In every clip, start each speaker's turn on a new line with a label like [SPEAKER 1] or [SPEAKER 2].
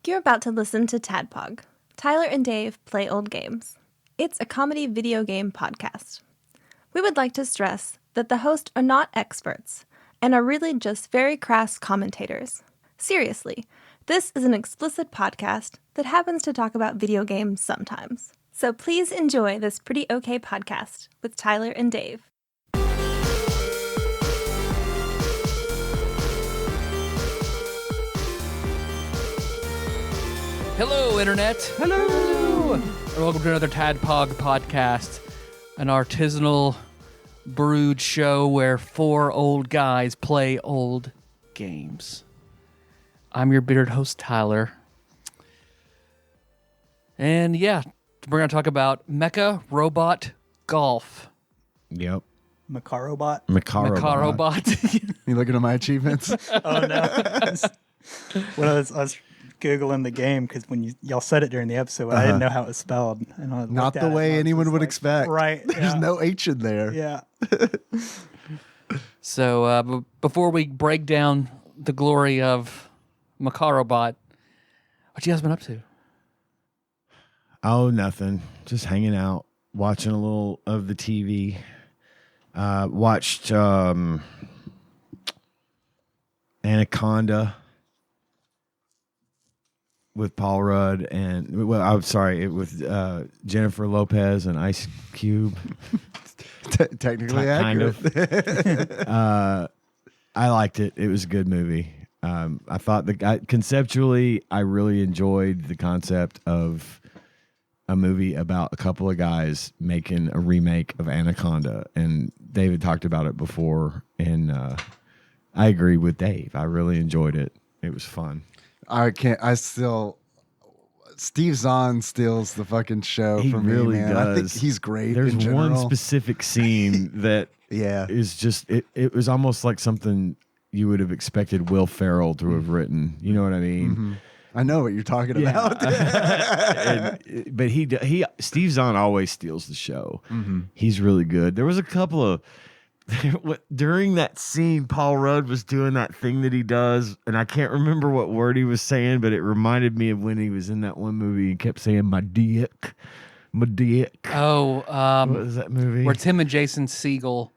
[SPEAKER 1] You're about to listen to TADPOG. Tyler and Dave play old games. It's a comedy video game podcast. We would like to stress that the hosts are not experts and are really just very crass commentators. Seriously, this is an explicit podcast that happens to talk about video games sometimes. So please enjoy this pretty okay podcast with Tyler and Dave.
[SPEAKER 2] Hello, Internet.
[SPEAKER 3] Hello.
[SPEAKER 2] And welcome to another TADPOG podcast, an artisanal brewed show where four old guys play old games. I'm your bittered host, Tyler. And yeah, we're going to talk about Mecarobot Golf.
[SPEAKER 3] Yep.
[SPEAKER 4] Mecarobot.
[SPEAKER 2] Mecarobot.
[SPEAKER 3] You looking at my achievements?
[SPEAKER 4] Oh no! When I was Googling the game because when y'all said it during the episode, I didn't know how it was spelled. And I
[SPEAKER 3] Not the way anyone would expect.
[SPEAKER 4] Right?
[SPEAKER 3] There's no H in there.
[SPEAKER 4] Yeah.
[SPEAKER 2] So before we break down the glory of Mecarobot, what you guys been up to?
[SPEAKER 5] Oh, nothing. Just hanging out, watching a little of the TV. Watched Anaconda with Paul Rudd and with Jennifer Lopez and Ice Cube.
[SPEAKER 3] Technically
[SPEAKER 5] Kind
[SPEAKER 3] accurate.
[SPEAKER 5] of. I liked it. It was a good movie. I thought conceptually, I really enjoyed the concept of a movie about a couple of guys making a remake of Anaconda, and David talked about it before, and I agree with Dave. I really enjoyed it. It was fun.
[SPEAKER 3] Steve Zahn steals the fucking show
[SPEAKER 5] He
[SPEAKER 3] for me,
[SPEAKER 5] really
[SPEAKER 3] man.
[SPEAKER 5] does.
[SPEAKER 3] I think he's great.
[SPEAKER 5] There's
[SPEAKER 3] in
[SPEAKER 5] one
[SPEAKER 3] general.
[SPEAKER 5] specific scene that
[SPEAKER 3] Yeah.
[SPEAKER 5] is just it was almost like something you would have expected Will Ferrell to have written. You know what I mean?
[SPEAKER 3] Mm-hmm. I know what you're talking about.
[SPEAKER 5] But Steve Zahn always steals the show.
[SPEAKER 3] Mm-hmm.
[SPEAKER 5] He's really good. There was a couple of during that scene, Paul Rudd was doing that thing that he does, and I can't remember what word he was saying, but it reminded me of when he was in that one movie and kept saying my dick.
[SPEAKER 2] Oh,
[SPEAKER 5] What was that movie?
[SPEAKER 2] where it's him and Jason Segel,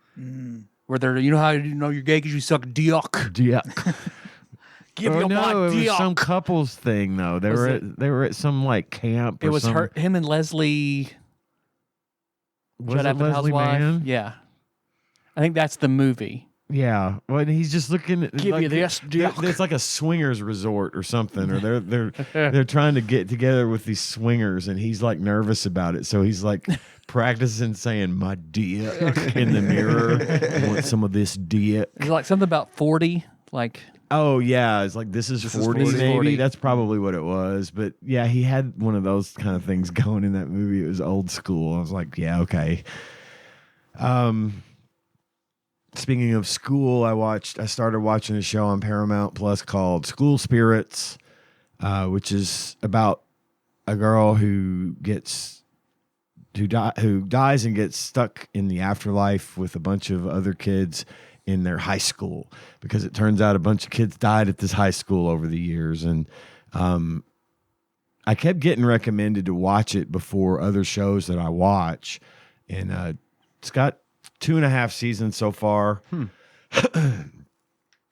[SPEAKER 2] where they're, you know how you know you're gay because you suck dick.
[SPEAKER 5] Dick.
[SPEAKER 2] Give me my
[SPEAKER 5] it
[SPEAKER 2] dick.
[SPEAKER 5] was some couples thing though. They were at some like camp.
[SPEAKER 2] It
[SPEAKER 5] or
[SPEAKER 2] was
[SPEAKER 5] some,
[SPEAKER 2] him and Leslie.
[SPEAKER 5] Was
[SPEAKER 2] Judd
[SPEAKER 5] it
[SPEAKER 2] Apatow's
[SPEAKER 5] Leslie
[SPEAKER 2] wife.
[SPEAKER 5] Mann?
[SPEAKER 2] Yeah, I think that's the movie.
[SPEAKER 5] Yeah, well, and he's just looking at
[SPEAKER 2] Give you this dick.
[SPEAKER 5] It's like a swingers resort or something, or they're trying to get together with these swingers, and he's like nervous about it, so he's like practicing saying my dick in the mirror. Want some of this dick?
[SPEAKER 2] It's like something about 40. Like,
[SPEAKER 5] Oh yeah, it's like this is 40 maybe.
[SPEAKER 2] 40.
[SPEAKER 5] That's probably what it was. But yeah, he had one of those kind of things going in that movie. It was old school. I was like, yeah, okay. Speaking of school, I started watching a show on Paramount Plus called School Spirits, which is about a girl who dies and gets stuck in the afterlife with a bunch of other kids in their high school, because it turns out a bunch of kids died at this high school over the years. And I kept getting recommended to watch it before other shows that I watch. And it's got 2.5 seasons so far.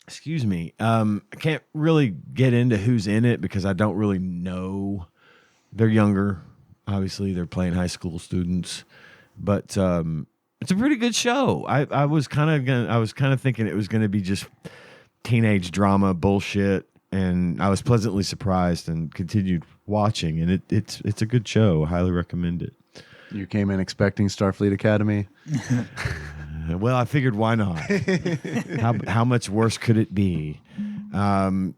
[SPEAKER 5] Excuse me. I can't really get into who's in it because I don't really know. They're younger. Obviously, they're playing high school students. But it's a pretty good show. I was kind of thinking it was going to be just teenage drama bullshit, and I was pleasantly surprised and continued watching. And it's a good show. I highly recommend it.
[SPEAKER 3] You came in expecting Starfleet Academy.
[SPEAKER 5] Well, I figured why not? How much worse could it be?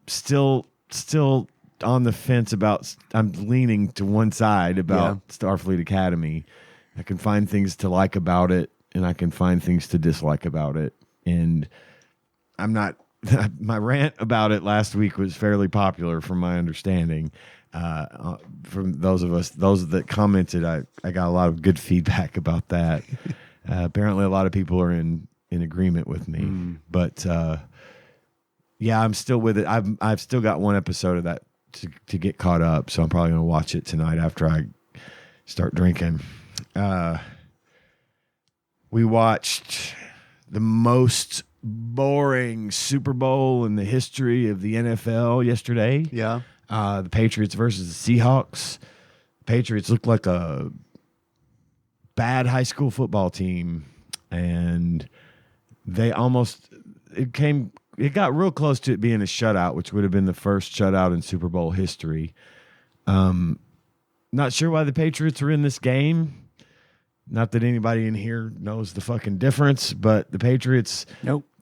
[SPEAKER 5] Still on the fence about. I'm leaning to one side about Starfleet Academy. I can find things to like about it, and I can find things to dislike about it. And I'm not. My rant about it last week was fairly popular, from my understanding. From those that commented, I got a lot of good feedback about that. Apparently, a lot of people are in agreement with me. But yeah, I'm still with it. I've still got one episode of that to get caught up. So I'm probably going to watch it tonight after I start drinking. We watched the most boring Super Bowl in the history of the NFL yesterday.
[SPEAKER 3] Yeah.
[SPEAKER 5] The Patriots versus the Seahawks. Patriots looked like a bad high school football team, and they it got real close to it being a shutout, which would have been the first shutout in Super Bowl history. Not sure why the Patriots were in this game. Not that anybody in here knows the fucking difference, but the Patriots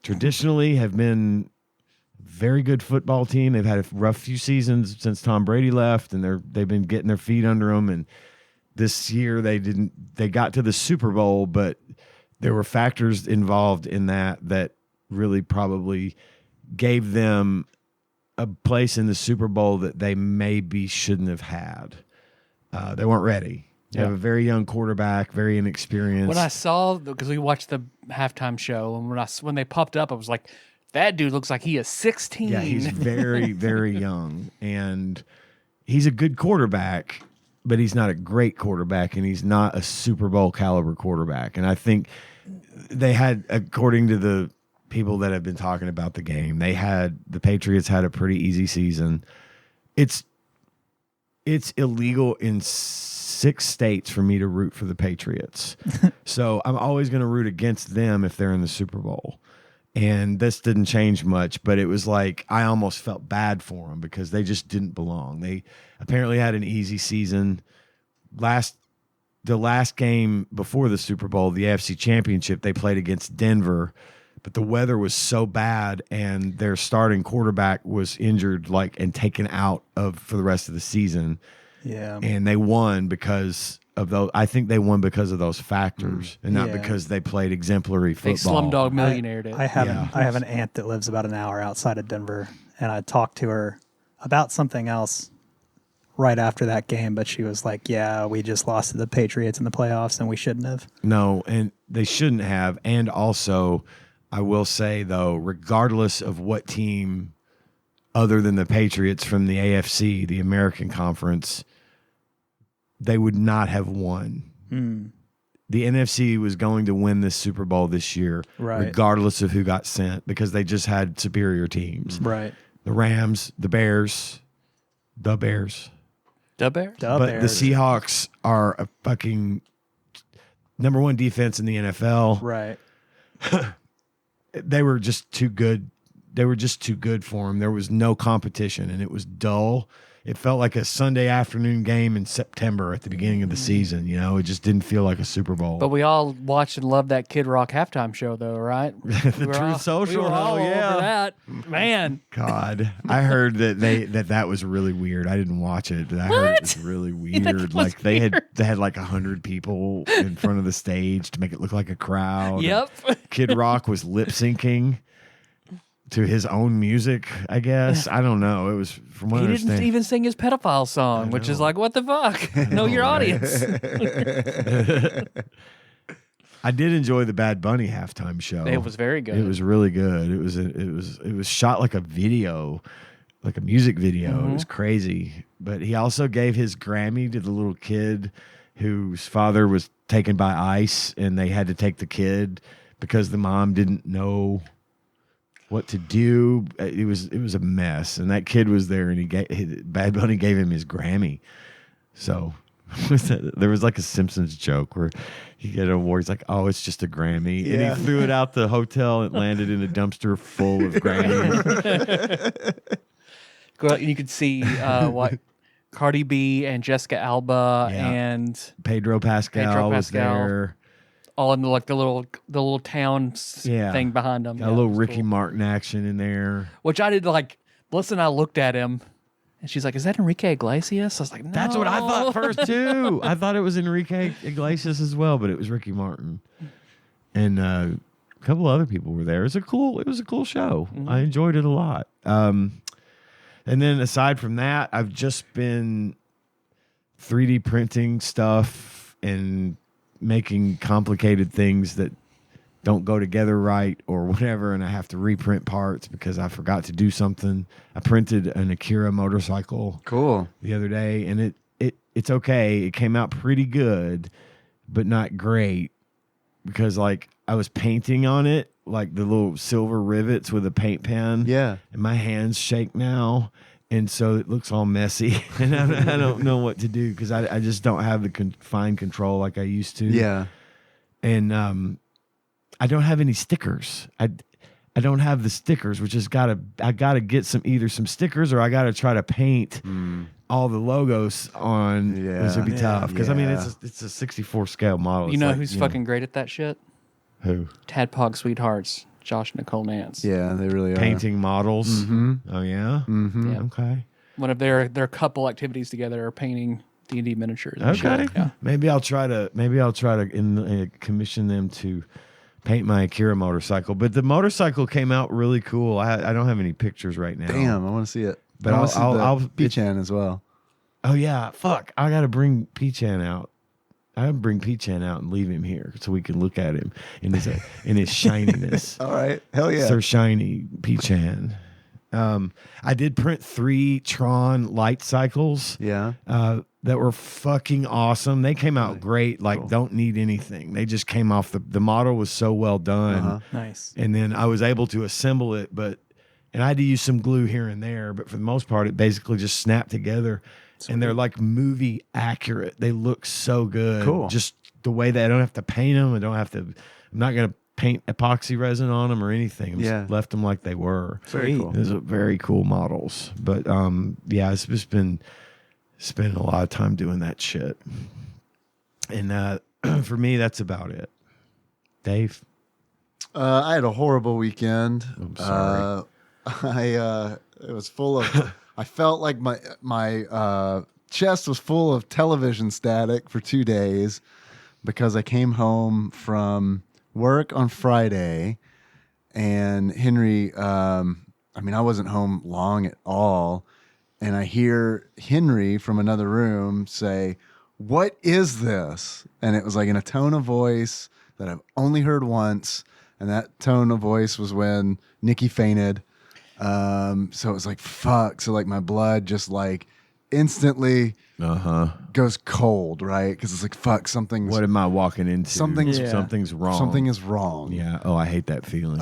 [SPEAKER 5] traditionally have been a very good football team. They've had a rough few seasons since Tom Brady left, and they've been getting their feet under them. And this year they got to the Super Bowl, but there were factors involved in that really probably gave them a place in the Super Bowl that they maybe shouldn't have had. They weren't ready. They have a very young quarterback, very inexperienced.
[SPEAKER 2] When I saw, because we watched the halftime show, and when they popped up, I was like, that dude looks like he is 16.
[SPEAKER 5] Yeah, he's very, very young. And he's a good quarterback, but he's not a great quarterback, and he's not a Super Bowl caliber quarterback. And I think they had, according to the people that have been talking about the game, the Patriots had a pretty easy season. It's illegal in 6 states for me to root for the Patriots. So I'm always going to root against them if they're in the Super Bowl. And this didn't change much, but it was like I almost felt bad for them because they just didn't belong. They apparently had an easy season. The last game before the Super Bowl, the AFC Championship, they played against Denver, but the weather was so bad and their starting quarterback was injured and taken out for the rest of the season.
[SPEAKER 4] Yeah.
[SPEAKER 5] And they won because of those. I think they won because of those factors and not because they played exemplary
[SPEAKER 2] They
[SPEAKER 5] football.
[SPEAKER 2] Slumdog Millionaire did.
[SPEAKER 4] I have an aunt that lives about an hour outside of Denver, and I talked to her about something else right after that game, but she was like, yeah, we just lost to the Patriots in the playoffs and we shouldn't have.
[SPEAKER 5] No, and they shouldn't have. And also, I will say, though, regardless of what team other than the Patriots from the AFC, the American Conference, they would not have won. The NFC was going to win this Super Bowl this year, regardless of who got sent, because they just had superior teams.
[SPEAKER 4] Right.
[SPEAKER 5] The Rams, the Bears.
[SPEAKER 2] The Bears?
[SPEAKER 5] But the Seahawks are a fucking number 1 defense in the NFL.
[SPEAKER 4] Right.
[SPEAKER 5] They were just too good. They were just too good for them. There was no competition, and it was dull. It felt like a Sunday afternoon game in September at the beginning of the season. You know, it just didn't feel like a Super Bowl.
[SPEAKER 2] But we all watched and loved that Kid Rock halftime show, though, right?
[SPEAKER 5] The Truth Social.
[SPEAKER 2] We were all over that. Man.
[SPEAKER 5] God, I heard that that was really weird. I didn't watch it, but I heard it was really weird. Like they had like 100 people in front of the stage to make it look like a crowd.
[SPEAKER 2] Yep.
[SPEAKER 5] Kid Rock was lip syncing to his own music, I guess. I don't know. It was from what I understand.
[SPEAKER 2] He didn't even sing his pedophile song, which is like, what the fuck? Know your audience.
[SPEAKER 5] I did enjoy the Bad Bunny halftime show.
[SPEAKER 2] It was very good.
[SPEAKER 5] It was really good. It was shot like a video, like a music video. It was crazy. But he also gave his Grammy to the little kid whose father was taken by ICE, and they had to take the kid because the mom didn't know what to do. It was a mess, and that kid was there, and Bad Bunny gave him his Grammy. So there was like a Simpsons joke where he get an award. He's like, "Oh, it's just a Grammy," and he threw it out the hotel. And it landed in a dumpster full of Grammys.
[SPEAKER 2] You could see what Cardi B and Jessica Alba and
[SPEAKER 5] Pedro Pascal was there.
[SPEAKER 2] All in the little town thing behind them.
[SPEAKER 5] Got a little Ricky Martin action in there.
[SPEAKER 2] Which I did like. Melissa and I looked at him, and she's like, "Is that Enrique Iglesias?" I was like, "No."
[SPEAKER 5] That's what I thought first too. I thought it was Enrique Iglesias as well, but it was Ricky Martin, and a couple other people were there. It was a cool show. I enjoyed it a lot. And then aside from that, I've just been 3D printing stuff and making complicated things that don't go together right or whatever, and I have to reprint parts because I forgot to do something. I printed an Akira motorcycle
[SPEAKER 3] Cool.
[SPEAKER 5] the other day, and it's okay. It came out pretty good, but not great because like I was painting on it, like the little silver rivets with a paint pen.
[SPEAKER 3] Yeah.
[SPEAKER 5] And my hands shake now. And so it looks all messy, and I don't know what to do because I just don't have the fine control like I used to.
[SPEAKER 3] Yeah.
[SPEAKER 5] And I don't have any stickers. I don't have the stickers, which is I gotta get either some stickers or I gotta try to paint all the logos on.
[SPEAKER 3] Yeah.
[SPEAKER 5] Which would be tough because I mean
[SPEAKER 3] Yeah.
[SPEAKER 5] it's a 64 scale model.
[SPEAKER 2] You
[SPEAKER 5] It's
[SPEAKER 2] know
[SPEAKER 5] like,
[SPEAKER 2] who's fucking great at that shit?
[SPEAKER 5] who
[SPEAKER 2] Tadpog Sweethearts, Josh and Nicole Nance.
[SPEAKER 3] Yeah, they really are.
[SPEAKER 5] painting models.
[SPEAKER 3] Mm-hmm.
[SPEAKER 5] Oh yeah.
[SPEAKER 3] Mm-hmm.
[SPEAKER 2] Yeah.
[SPEAKER 5] Okay.
[SPEAKER 2] One of their couple activities together are painting D&D miniatures. and
[SPEAKER 5] Okay.
[SPEAKER 2] shit. Yeah.
[SPEAKER 5] Maybe I'll try to commission them to paint my Akira motorcycle. But the motorcycle came out really cool. I don't have any pictures right now.
[SPEAKER 3] Damn, I want to see it.
[SPEAKER 5] But I'll be.
[SPEAKER 3] Pichan as well.
[SPEAKER 5] Oh yeah, fuck! I gotta bring Pichan out. I gotta bring Pichan out and leave him here so we can look at him in his shininess.
[SPEAKER 3] All right, hell yeah.
[SPEAKER 5] So shiny, Pichan. I did print 3 Tron light cycles.
[SPEAKER 3] Yeah.
[SPEAKER 5] That were fucking awesome. They came out great. Like,
[SPEAKER 3] Cool.
[SPEAKER 5] don't need anything. They just came off the model was so well done.
[SPEAKER 3] Uh-huh.
[SPEAKER 4] Nice.
[SPEAKER 5] And then I was able to assemble it, and I had to use some glue here and there, but for the most part, it basically just snapped together. And they're like movie accurate. They look so good.
[SPEAKER 3] Cool.
[SPEAKER 5] Just the way that I don't have to paint them. I'm not going to paint epoxy resin on them or anything. I just left them like they were.
[SPEAKER 3] Very cool.
[SPEAKER 5] Those are very cool models. But yeah, it's just been spending a lot of time doing that shit. And for me, that's about it. Dave?
[SPEAKER 3] I had a horrible weekend.
[SPEAKER 5] I'm sorry.
[SPEAKER 3] It was full of. I felt like my chest was full of television static for 2 days because I came home from work on Friday, and Henry. I wasn't home long at all, and I hear Henry from another room say, "What is this?" And it was like in a tone of voice that I've only heard once. And that tone of voice was when Nikki fainted. So it was like, fuck. So like my blood just like instantly goes cold, right? Because it's like, fuck, something's...
[SPEAKER 5] What am I walking into?
[SPEAKER 3] Something's
[SPEAKER 5] wrong.
[SPEAKER 3] Something is wrong.
[SPEAKER 5] Yeah. Oh, I hate that feeling.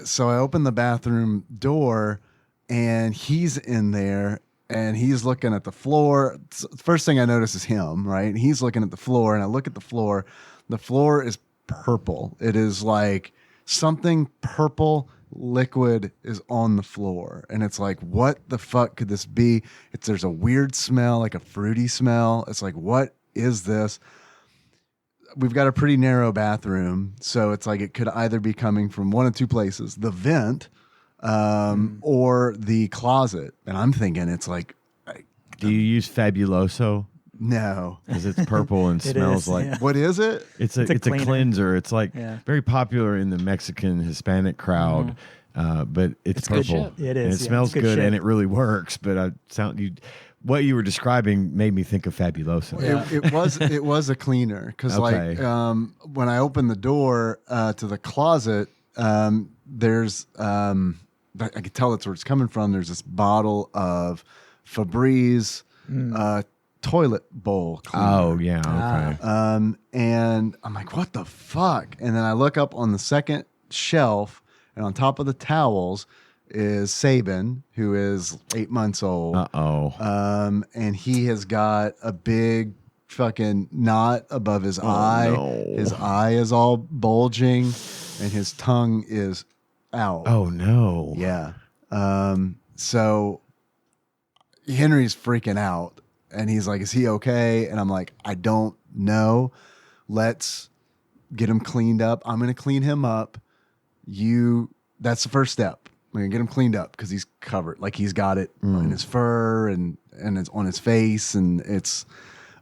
[SPEAKER 3] So I opened the bathroom door and he's in there and he's looking at the floor. First thing I notice is him, right? And he's looking at the floor and I look at the floor. The floor is purple. It is like... something purple liquid is on the floor. And it's like, what the fuck could this be? There's a weird smell, like a fruity smell. It's like, what is this? We've got a pretty narrow bathroom. So it's like it could either be coming from one of two places, the vent or the closet. And I'm thinking it's like...
[SPEAKER 5] Do you use Fabuloso?
[SPEAKER 3] No.
[SPEAKER 5] Because it's purple and
[SPEAKER 4] It
[SPEAKER 5] smells
[SPEAKER 4] is,
[SPEAKER 5] like...
[SPEAKER 4] yeah.
[SPEAKER 3] What is it?
[SPEAKER 5] It's a
[SPEAKER 4] cleaner.
[SPEAKER 5] cleanser. It's like
[SPEAKER 4] Yeah.
[SPEAKER 5] very popular in the Mexican Hispanic crowd, but it's
[SPEAKER 2] good
[SPEAKER 5] purple.
[SPEAKER 2] shit.
[SPEAKER 4] It
[SPEAKER 5] And
[SPEAKER 4] is,
[SPEAKER 5] it
[SPEAKER 4] yeah,
[SPEAKER 5] smells
[SPEAKER 4] it's good
[SPEAKER 5] good
[SPEAKER 4] shit.
[SPEAKER 5] and it really works. But what you were describing made me think of Fabuloso.
[SPEAKER 4] Yeah.
[SPEAKER 3] It was a cleaner because
[SPEAKER 5] Okay.
[SPEAKER 3] like when I opened the door to the closet, there's I could tell that's where it's coming from. There's this bottle of Febreze toilet bowl cleaner.
[SPEAKER 5] Oh yeah, okay.
[SPEAKER 3] And I'm like, what the fuck? And then I look up on the second shelf, and on top of the towels is Sabin, who is 8 months old. And he has got a big fucking knot above his eye.
[SPEAKER 5] no.
[SPEAKER 3] His eye is all bulging, and his tongue is out.
[SPEAKER 5] Oh no.
[SPEAKER 3] Yeah. So Henry's freaking out, and he's like, is he okay? And I'm like, I don't know. Let's get him cleaned up. I'm going to clean him up. That's the first step. We're going to get him cleaned up because he's covered. Like he's got it in his fur and it's on his face. And it's,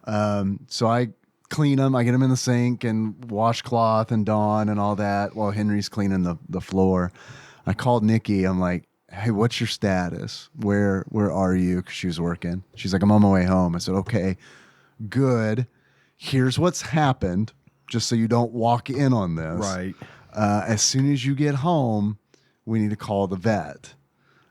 [SPEAKER 3] so I clean him. I get him in the sink and washcloth and Dawn and all that while Henry's cleaning the floor. I called Nikki. I'm like, hey, what's your status? Where are you? Because she was working. She's like, I'm on my way home. I said, okay, good. Here's what's happened, just so you don't walk in on this.
[SPEAKER 5] Right.
[SPEAKER 3] As soon as you get home, we need to call the vet.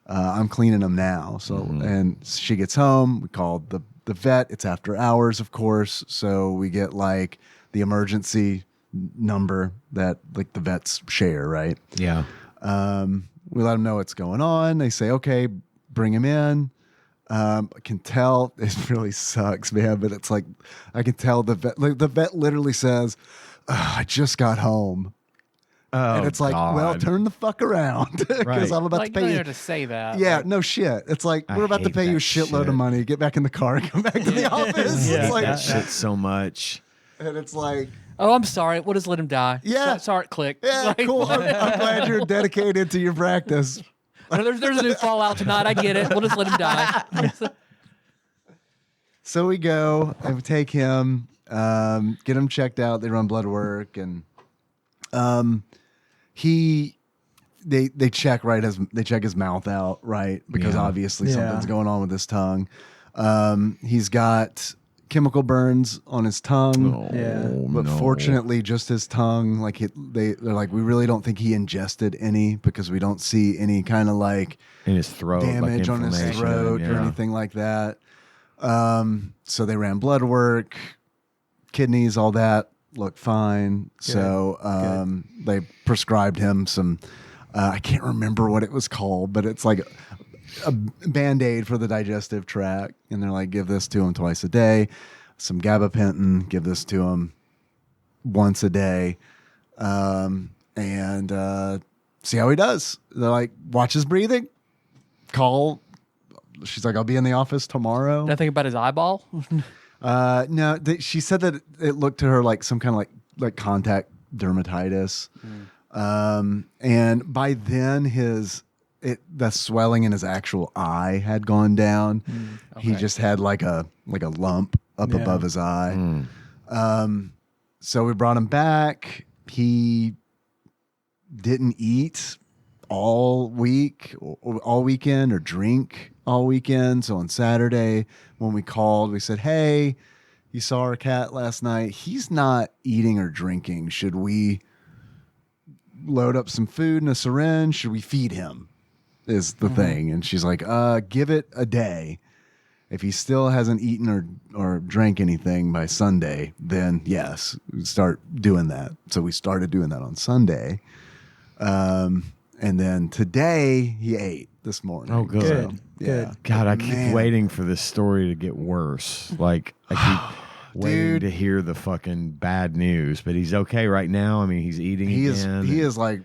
[SPEAKER 3] I'm cleaning him now. So, and she gets home. We call the vet. It's after hours, of course. So we get like the emergency number that like the vets share, right?
[SPEAKER 5] Yeah.
[SPEAKER 3] We let them know what's going on. They say, okay, bring him in. I can tell it really sucks, man, but it's like I can tell the vet literally says, I just got home.
[SPEAKER 5] Oh,
[SPEAKER 3] And it's like,
[SPEAKER 5] God.
[SPEAKER 3] well, turn the fuck around because
[SPEAKER 5] Right.
[SPEAKER 3] I'm about
[SPEAKER 2] Like,
[SPEAKER 3] to
[SPEAKER 2] you
[SPEAKER 3] pay
[SPEAKER 2] don't
[SPEAKER 3] you.
[SPEAKER 2] have to say that.
[SPEAKER 3] Yeah,
[SPEAKER 2] Like,
[SPEAKER 3] no shit. It's like
[SPEAKER 5] I
[SPEAKER 3] we're about to
[SPEAKER 5] hate
[SPEAKER 3] pay you a
[SPEAKER 5] that
[SPEAKER 3] shitload
[SPEAKER 5] shit.
[SPEAKER 3] of money. Get back in the car and come back to the office.
[SPEAKER 4] Yeah.
[SPEAKER 3] It's like,
[SPEAKER 5] That shit so much.
[SPEAKER 3] and it's like,
[SPEAKER 2] oh, I'm sorry. We'll just let him die.
[SPEAKER 3] Yeah.
[SPEAKER 2] Sorry, click.
[SPEAKER 3] yeah,
[SPEAKER 2] Like,
[SPEAKER 3] cool. I'm glad you're dedicated to your practice.
[SPEAKER 2] There's a new Fallout tonight. I get it. We'll just let him die.
[SPEAKER 3] So we go and we take him, get him checked out. They run blood work, and they check they check his mouth out, right? Because
[SPEAKER 5] Yeah.
[SPEAKER 3] obviously
[SPEAKER 4] Yeah.
[SPEAKER 3] something's going on with his tongue. He's got chemical burns on his tongue.
[SPEAKER 5] Oh,
[SPEAKER 4] Yeah.
[SPEAKER 3] But
[SPEAKER 5] no.
[SPEAKER 3] fortunately, just his tongue. Like they're like, we really don't think he ingested any because we don't see any kind of like
[SPEAKER 5] in his throat,
[SPEAKER 3] damage
[SPEAKER 5] like
[SPEAKER 3] on his
[SPEAKER 5] inflammation,
[SPEAKER 3] throat or
[SPEAKER 5] yeah.
[SPEAKER 3] anything like that. So they ran blood work, kidneys, all that looked fine. So they prescribed him some. I can't remember what it was called, but it's like a Band-Aid for the digestive tract. And they're like, give this to him twice a day. Some gabapentin, give this to him once a day. And see how he does. They're like, watch his breathing. Call. She's like, I'll be in the office tomorrow.
[SPEAKER 2] Nothing about his eyeball.
[SPEAKER 3] No, she said that it looked to her like some kind of like contact dermatitis. And by then the swelling in his actual eye had gone down. He
[SPEAKER 2] Okay.
[SPEAKER 3] just had like a lump up
[SPEAKER 4] Yeah.
[SPEAKER 3] above his eye. So we brought him back. He didn't eat all week or all weekend or drink all weekend. So on Saturday when we called, we said, hey, you saw our cat last night. He's not eating or drinking. Should we load up some food in a syringe? Should we feed him? Is the thing. And she's like, give it a day. If he still hasn't eaten or drank anything by Sunday, then yes, start doing that. So we started doing that on Sunday. And then today he ate this morning.
[SPEAKER 5] Oh, good.
[SPEAKER 4] Good.
[SPEAKER 3] Yeah.
[SPEAKER 4] Good.
[SPEAKER 5] God, I keep
[SPEAKER 3] Man.
[SPEAKER 5] waiting for this story to get worse. Like I keep waiting
[SPEAKER 3] Dude.
[SPEAKER 5] to hear the fucking bad news. But he's okay right now. I mean, he's eating
[SPEAKER 3] He
[SPEAKER 5] again.
[SPEAKER 3] he is like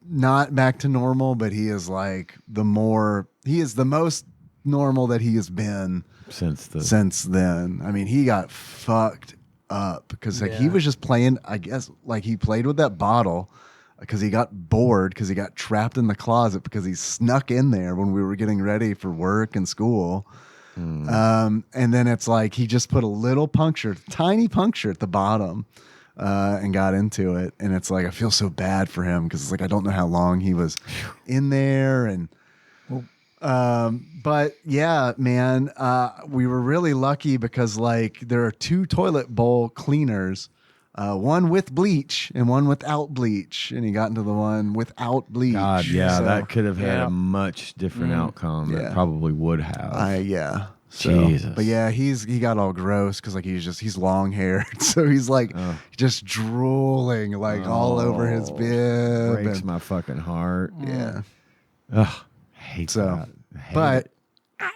[SPEAKER 3] not back to normal, but he is like he is the most normal that he has been
[SPEAKER 5] since
[SPEAKER 3] then. I mean, he got fucked up because like he
[SPEAKER 4] Yeah.
[SPEAKER 3] was just playing, I guess, like he played with that bottle because he got bored because he got trapped in the closet because he snuck in there when we were getting ready for work and school. And then it's like he just put a little tiny puncture at the bottom and got into it. And it's like I feel so bad for him because it's like I don't know how long he was in there. And but yeah, man, we were really lucky because like there are 2 toilet bowl cleaners. One with bleach and one without bleach, and he got into the one without bleach.
[SPEAKER 5] God, yeah,
[SPEAKER 3] So,
[SPEAKER 5] that could have had
[SPEAKER 2] Yeah.
[SPEAKER 5] a much different outcome.
[SPEAKER 3] Yeah.
[SPEAKER 5] It probably would have.
[SPEAKER 3] yeah. So,
[SPEAKER 5] Jesus.
[SPEAKER 3] but yeah, he got all gross because like he's long haired, so he's like just drooling like all over his bib.
[SPEAKER 5] Breaks
[SPEAKER 3] and-
[SPEAKER 5] my fucking heart.
[SPEAKER 3] yeah.
[SPEAKER 5] Ugh, hate
[SPEAKER 3] So,
[SPEAKER 5] that. Hate
[SPEAKER 3] but
[SPEAKER 5] it.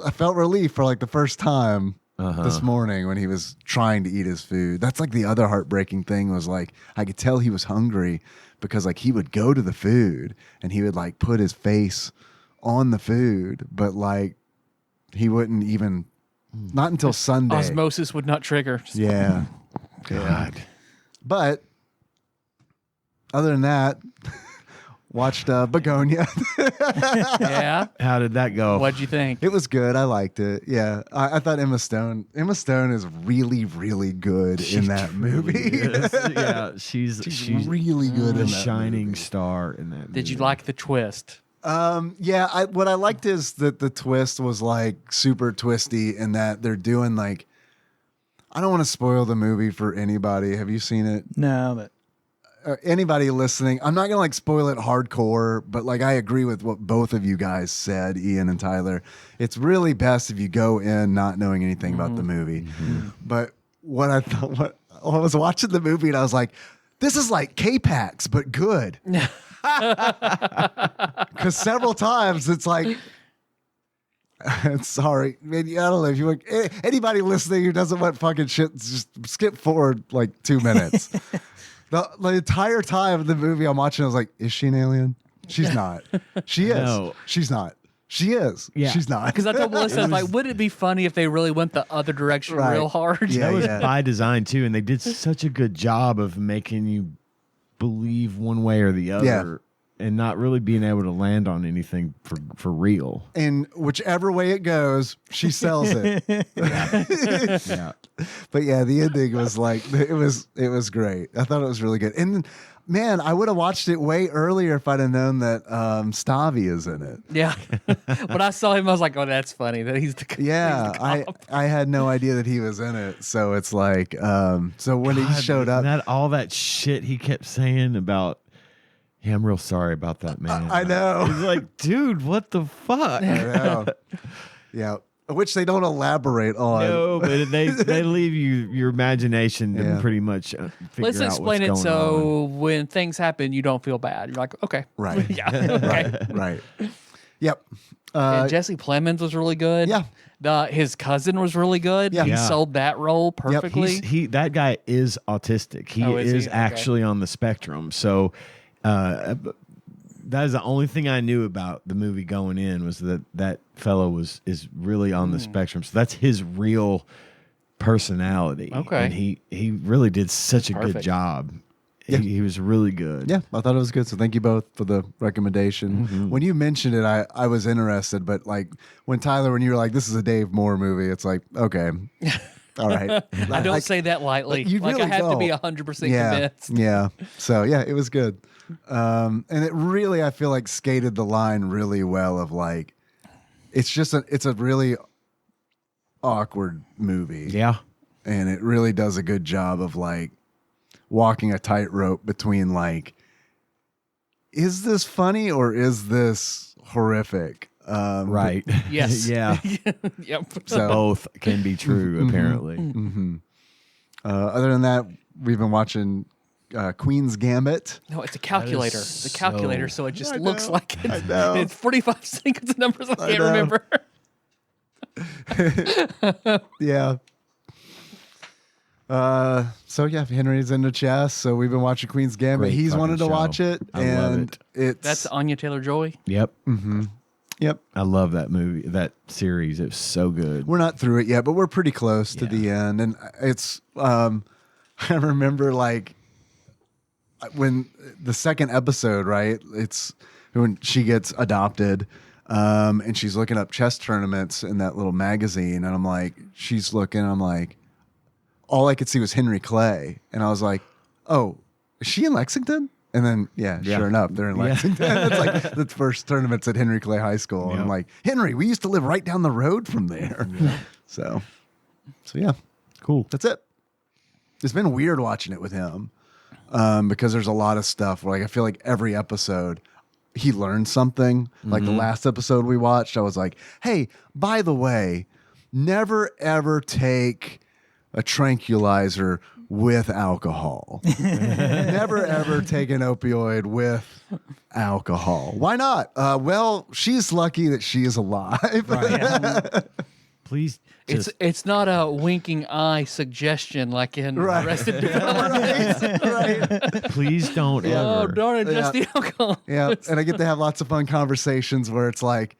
[SPEAKER 3] I felt relief for like the first time
[SPEAKER 5] Uh-huh.
[SPEAKER 3] this morning when he was trying to eat his food. That's like the other heartbreaking thing was like I could tell he was hungry because like he would go to the food and he would like put his face on the food, but like he wouldn't even not until Sunday.
[SPEAKER 2] Osmosis would not trigger. Just-
[SPEAKER 3] Yeah.
[SPEAKER 5] God.
[SPEAKER 3] But other than that, watched Begonia.
[SPEAKER 2] Yeah.
[SPEAKER 5] How did that go?
[SPEAKER 2] What'd you think?
[SPEAKER 3] It was good. I liked it. Yeah. I thought Emma Stone is really, really good in that movie.
[SPEAKER 5] Yes. Yeah, she's
[SPEAKER 3] really good
[SPEAKER 5] the
[SPEAKER 3] in that
[SPEAKER 5] shining
[SPEAKER 3] movie.
[SPEAKER 5] star in that.
[SPEAKER 2] Did you
[SPEAKER 5] movie.
[SPEAKER 2] like the twist?
[SPEAKER 3] Yeah, what I liked is that the twist was like super twisty in that they're doing like I don't want to spoil the movie for anybody. Have you seen it?
[SPEAKER 4] No, but
[SPEAKER 3] anybody listening, I'm not gonna like spoil it hardcore, but like I agree with what both of you guys said, Ian and Tyler. It's really best if you go in not knowing anything about the movie. But what I thought, what I was watching the movie and I was like, this is like K-Pax, but good. Because several times it's like, sorry, man, I don't know if you want anybody listening who doesn't want fucking shit, just skip forward like 2 minutes. The entire time of the movie I'm watching, I was like, is she an alien? She's not. She is.
[SPEAKER 5] No.
[SPEAKER 3] She's not. She is.
[SPEAKER 5] Yeah.
[SPEAKER 3] She's not.
[SPEAKER 2] Because I told Melissa, I was like, would it be funny if they really went the other direction
[SPEAKER 3] Right.
[SPEAKER 2] real hard?
[SPEAKER 3] Yeah.
[SPEAKER 5] That was by design too, and they did such a good job of making you believe one way or the other, and not really being able to land on anything for real.
[SPEAKER 3] And whichever way it goes, she sells it.
[SPEAKER 5] Yeah.
[SPEAKER 3] But yeah, the ending was like it was great. I thought it was really good. And man, I would have watched it way earlier if I'd have known that Stavi is in it.
[SPEAKER 2] Yeah. When I saw him, I was like, oh, that's funny that he's the
[SPEAKER 3] Yeah,
[SPEAKER 2] he's the cop.
[SPEAKER 3] I had no idea that he was in it. So it's like so when he showed up,
[SPEAKER 5] all that shit he kept saying about, yeah, I'm real sorry about that, man.
[SPEAKER 3] I know.
[SPEAKER 5] He's like, dude, what the fuck?
[SPEAKER 3] I know. Yeah, which they don't elaborate on.
[SPEAKER 5] No, but they leave your imagination to
[SPEAKER 3] Yeah.
[SPEAKER 5] pretty much figure
[SPEAKER 2] Let's
[SPEAKER 5] out
[SPEAKER 2] explain it
[SPEAKER 5] what's going
[SPEAKER 2] so
[SPEAKER 5] on.
[SPEAKER 2] when things happen, you don't feel bad. You're like, okay.
[SPEAKER 3] Right.
[SPEAKER 2] Yeah. Okay.
[SPEAKER 3] Right. Yep.
[SPEAKER 2] And Jesse Plemons was really good.
[SPEAKER 3] Yeah.
[SPEAKER 2] His cousin was really good.
[SPEAKER 3] Yeah.
[SPEAKER 2] He
[SPEAKER 5] Yeah.
[SPEAKER 2] sold that role perfectly.
[SPEAKER 5] That guy is autistic. He
[SPEAKER 2] Oh, is he?
[SPEAKER 5] is
[SPEAKER 2] Okay.
[SPEAKER 5] actually on the spectrum. So that is the only thing I knew about the movie going in, was that fellow is really on the spectrum. So that's his real personality.
[SPEAKER 2] Okay.
[SPEAKER 5] And he really did such a good
[SPEAKER 2] Perfect.
[SPEAKER 5] job.
[SPEAKER 3] Yeah.
[SPEAKER 5] He was really good.
[SPEAKER 3] Yeah, I thought it was good. So thank you both for the recommendation. When you mentioned it, I was interested, but like when you were like, this is a Dave Moore movie, it's like, okay. All right.
[SPEAKER 2] I don't say that lightly.
[SPEAKER 3] you
[SPEAKER 2] Like
[SPEAKER 3] really
[SPEAKER 2] I have to be
[SPEAKER 3] don't.
[SPEAKER 2] 100%
[SPEAKER 3] yeah,
[SPEAKER 2] convinced.
[SPEAKER 3] Yeah. So yeah, it was good. And it really, I feel like skated the line really well of like, it's a really awkward movie.
[SPEAKER 5] Yeah.
[SPEAKER 3] And it really does a good job of like walking a tightrope between like, is this funny or is this horrific?
[SPEAKER 5] Right.
[SPEAKER 2] Yes.
[SPEAKER 5] Yeah.
[SPEAKER 2] Yep.
[SPEAKER 3] So
[SPEAKER 5] Both can be true, apparently.
[SPEAKER 3] other than that, we've been watching Queen's Gambit.
[SPEAKER 2] No, it's a calculator.
[SPEAKER 5] is
[SPEAKER 2] It's a calculator,
[SPEAKER 5] so-
[SPEAKER 2] so it just
[SPEAKER 3] I
[SPEAKER 2] looks
[SPEAKER 3] know.
[SPEAKER 2] like it's,
[SPEAKER 3] I know.
[SPEAKER 2] it's 45 seconds of numbers I can't
[SPEAKER 3] know.
[SPEAKER 2] remember.
[SPEAKER 3] Yeah. So yeah, Henry's into chess, so we've been watching Queen's Gambit.
[SPEAKER 5] Great
[SPEAKER 3] He's
[SPEAKER 5] fucking
[SPEAKER 3] wanted to
[SPEAKER 5] show.
[SPEAKER 3] watch it,
[SPEAKER 5] I
[SPEAKER 3] and
[SPEAKER 5] love it.
[SPEAKER 3] it's
[SPEAKER 2] That's Anya Taylor-Joy.
[SPEAKER 5] Yep.
[SPEAKER 3] yep.
[SPEAKER 5] I love that movie, that series. It was so good.
[SPEAKER 3] We're not through it yet, but we're pretty close to the end, and it's. I remember like when the second episode, right? It's when she gets adopted. And she's looking up chess tournaments in that little magazine, and I'm like, she's looking, I'm like, all I could see was Henry Clay, and I was like, oh, is she in Lexington? And then, sure enough, they're in Lexington. It's like the first tournament's at Henry Clay High School, and I'm like, Henry, we used to live right down the road from there. So yeah,
[SPEAKER 5] Cool.
[SPEAKER 3] that's it. It's been weird watching it with him because there's a lot of stuff where like I feel like every episode he learned something. Like the last episode we watched, I was like, hey, by the way, never ever take a tranquilizer with alcohol. Never ever take an opioid with alcohol. Why not? Well, she's lucky that she is alive.
[SPEAKER 5] Please.
[SPEAKER 2] It's not a winking eye suggestion like in
[SPEAKER 3] Right.
[SPEAKER 2] Arrested Development.
[SPEAKER 3] right.
[SPEAKER 5] Please don't
[SPEAKER 2] Oh,
[SPEAKER 5] ever.
[SPEAKER 2] darn it, just the alcohol.
[SPEAKER 3] Yeah, and I get to have lots of fun conversations where it's like,